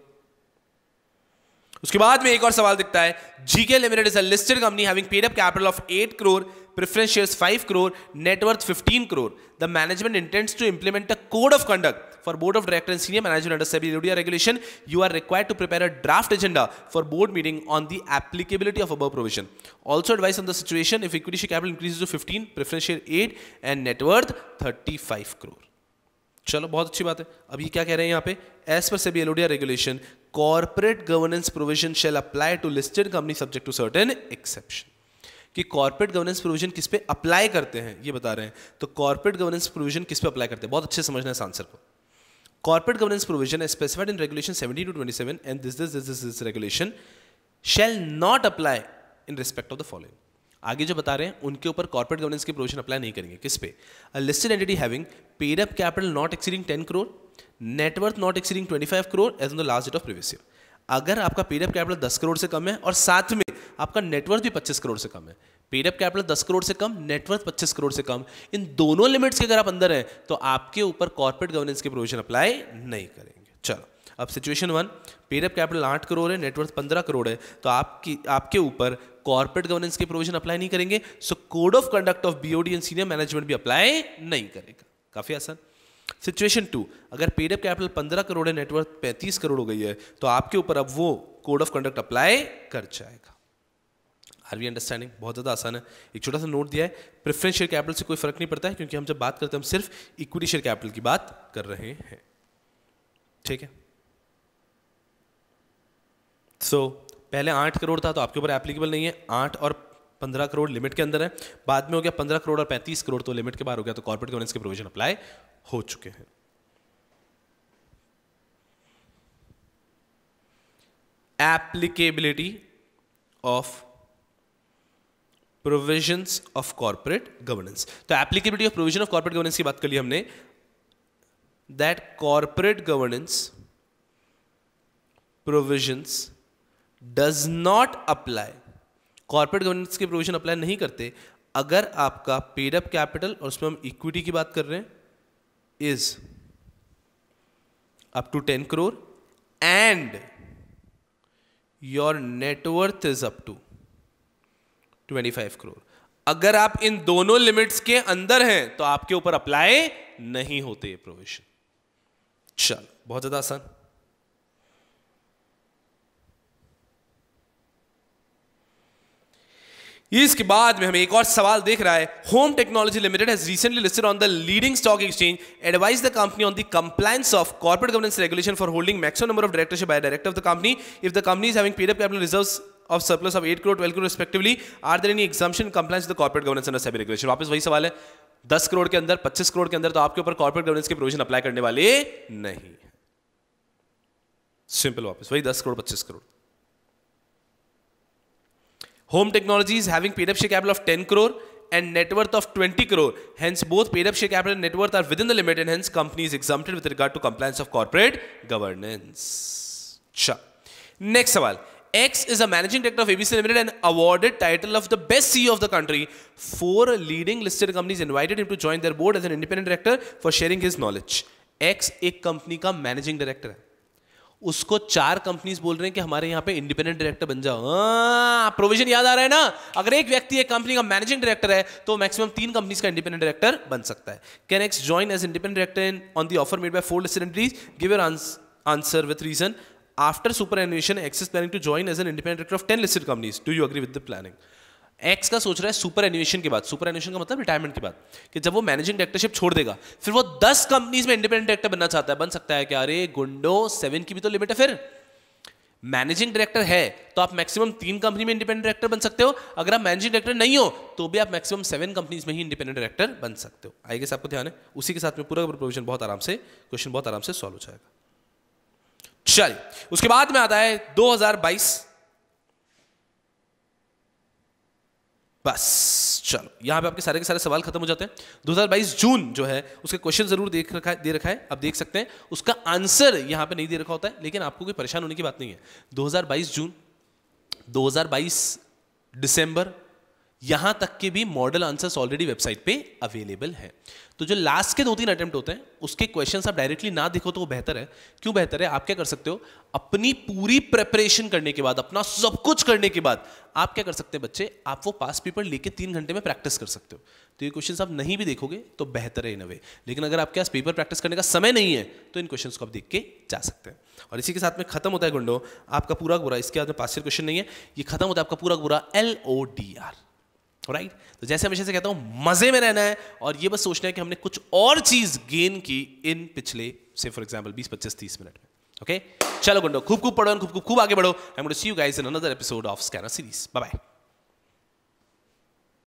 उसके बाद में एक और सवाल दिखता है. GK limited is a listed company having paid up capital of 8 crore, preference shares 5 crore, net worth 15 crore. The management intends to implement a code of conduct for board of director and senior management under SEBI LODR regulation. You are required to prepare a draft agenda for board meeting on the applicability of above provision. Also advice on the situation if equity share capital increases to 15, preference share 8 and net worth 35 crore. चलो, बहुत अच्छी बात है. अब ये क्या कह रहे हैं यहाँ पे? As per SEBI LODR regulation, corporate governance provision shall apply to listed company subject to certain exception. कि कॉर्पोरेट गवर्नेंस प्रोविजन किस पे अप्लाई करते हैं ये बता रहे हैं. तो कॉर्पोरेट गवर्नेंस प्रोविजन किस पे अप्लाई करते हैं, बहुत अच्छे समझना है इस आंसर को. Corporate governance provision is specified in regulation 17-27 and this regulation shall not apply in respect of the following. आगे जो बता रहे हैं उनके ऊपर कॉर्पोरेट गवर्नेंस के प्रोविजन अप्लाई नहीं करेंगे. किस पे? A listed entity having paid up capital not exceeding 10 crore, net worth not exceeding 25 crore as on the last date of previous year. अगर आपका पेड अप कैपिटल 10 crore से कम है और साथ में आपका नेटवर्थ भी 25 crore से कम है, पेड अप कैपिटल 10 crore से कम, नेटवर्थ 25 crore से कम, इन दोनों लिमिट्स के अगर आप अंदर हैं तो आपके ऊपर कॉर्पोरेट गवर्नेंस के प्रोविजन अप्लाई नहीं करेंगे. चलो, अब situation 1, paid up capital 8 crore है, नेटवर्थ 15 crore है, तो आपके ऊपर कॉर्पोरेट गवर्नेंस के प्रोविजन अप्लाई नहीं करेंगे. So code of conduct of BOD and senior management भी अप्लाई नहीं करेगा. काफी आसान. सिचुएशन 2, अगर पेड अप कैपिटल 15 crore है, नेटवर्थ 35 crore हो गई है, तो आपके ऊपर अब वो कोड ऑफ कंडक्ट अप्लाई कर जाएगा. Are we understanding? बहुत ज़्यादा आसान है। एक छोटा सा नोट दिया है, प्रेफरेंस शेयर कैपिटल से कोई फर्क नहीं पड़ता है, क्योंकि हम जब बात करते हैं हम सिर्फ इक्विटी शेयर कैपिटल की बात कर रहे हैं। ठीक है, सो पहले 8 करोड़ था तो आपके ऊपर एप्लीकेबल नहीं है, 8 और 15 करोड़ लिमिट के अंदर है, बाद में हो गया 15 करोड़ और 35 करोड़ तो लिमिट के बाहर हो गया, तो कॉर्पोरेट गवर्नेंस के प्रोविजन अप्लाई हो चुके हैं। Applicability of provisions of corporate governance, तो applicability of provision of corporate governance की बात कर ली हमने, that corporate governance provisions does not apply, corporate governance के प्रोविजन अप्लाई नहीं करते अगर आपका पेड अप कैपिटल, और उसमें हम इक्विटी की बात कर रहे हैं, is up to 10 crore and your net worth is up to 25 crore. अगर आप इन दोनों लिमिट्स के अंदर हैं तो आपके ऊपर अप्लाई नहीं होते ये प्रोविजन। चल, बहुत ज्यादा आसान। इसके बाद में हमें एक और सवाल देख रहा है, home technology limited has recently listed on the leading stock exchange, advise the company on the compliance of corporate governance regulation for holding maximum number of directorship by director of the company if the company is having paid up capital reserves of surplus of 8 crore 12 crore respectively, are there any exemption in compliance with the corporate governance under SEBI regulation? वापस वही सवाल है, 10 करोड़ के अंदर 25 करोड़ के अंदर तो आपके ऊपर कॉर्पोरेट गवर्नेंस के प्रोविजन अप्लाई करने वाले नहीं। सिंपल, वापस वही 10 crore 25 crore. Home Technology is having paid up share capital of 10 crore and net worth of 20 crore. Hence, both paid up share capital and net worth are within the limit, and hence company is exempted with regard to compliance of corporate governance. Sure. Next सवाल, X is a managing director of ABC Limited and awarded title of the best CEO of the country. 4 leading listed companies invited him to join their board as an independent director for sharing his knowledge. X एक company का managing director है, उसको 4 companies बोल रहे हैं कि हमारे यहाँ पे इंडिपेंडेंट डायरेक्टर बन जाओ। प्रोविजन याद आ रहा है ना? अगर एक व्यक्ति एक कंपनी का मैनेजिंग डायरेक्टर है तो मैक्सिमम 3 कंपनीज का इंडिपेंडेंट डायरेक्टर बन सकता है। Can X join as independent director on the offer made by 4 listed entities? Give your answer with reason. After superannuation, X is planning to join as an independent director of 10 listed companies. Do you agree with the planning? X का सोच रहा है super एन्युएशन के बाद, super एन्युएशन का मतलब retirement के बाद, कि जब वो मैनेजिंग डायरेक्टरशिप छोड़ देगा फिर वो 10 कंपनीज में इंडिपेंडेंट डायरेक्टर बनना चाहता है। बन सकता है क्या? अरे गुंडो, 7 की भी तो लिमिट है। फिर मैनेजिंग डायरेक्टर है तो आप मैक्सिमम 3 कंपनी में इंडिपेंडेंट डायरेक्टर बन सकते हो, अगर आप मैनेजिंग डायरेक्टर नहीं हो तो भी आप मैक्सिमम 7 कंपनीज में ही इंडिपेंडेंट डायरेक्टर बन सकते हो। आई गेस आपको ध्यान है। उसी के साथ में पूरा प्रोविजन बहुत आराम से, क्वेश्चन बहुत आराम से सॉल्व हो जाएगा। चलिए, उसके बाद में आता है 2022। बस चलो, यहां पे आपके सारे के सारे सवाल खत्म हो जाते हैं। 2022 जून जो है उसके क्वेश्चन जरूर दे रखा है, आप देख सकते हैं। उसका आंसर यहां पे नहीं दे रखा होता है, लेकिन आपको कोई परेशान होने की बात नहीं है। 2022 जून, 2022 दिसंबर, यहां तक के भी मॉडल आंसर्स ऑलरेडी वेबसाइट पे अवेलेबल है। तो जो लास्ट के 2-3 अटेम्प्ट होते हैं उसके क्वेश्चंस आप डायरेक्टली ना देखो तो वो बेहतर है। क्यों बेहतर है? आप क्या कर सकते हो, अपनी पूरी प्रिपरेशन करने के बाद, अपना सब कुछ करने के बाद आप क्या कर सकते हैं बच्चे, आप वो पास पेपर लेके 3 घंटे में प्रैक्टिस कर सकते हो। तो ये क्वेश्चंस आप नहीं भी देखोगे तो बेहतर है इन अ वे, लेकिन अगर आपके पास पेपर प्रैक्टिस करने का समय नहीं है तो इन क्वेश्चंस को आप देख के जा सकते हैं। और इसी के साथ में खत्म होता है गुंडो आपका पूरा बुरा, इसके बाद में पास क्वेश्चन नहीं है, ये खत्म होता है आपका पूरा बुरा LODR। राइट, तो जैसे हमेशा से कहता हूं, मजे में रहना है और ये बस सोचना है कि हमने कुछ और चीज गेन की इन पिछले से फॉर एग्जांपल 20, 25, 30 मिनट में। ओके, चलो गुंडो, खूब खूब पढ़ो, खूब खूब आगे बढ़ो। I am going to see you guys in another episode of scanner series. Bye bye.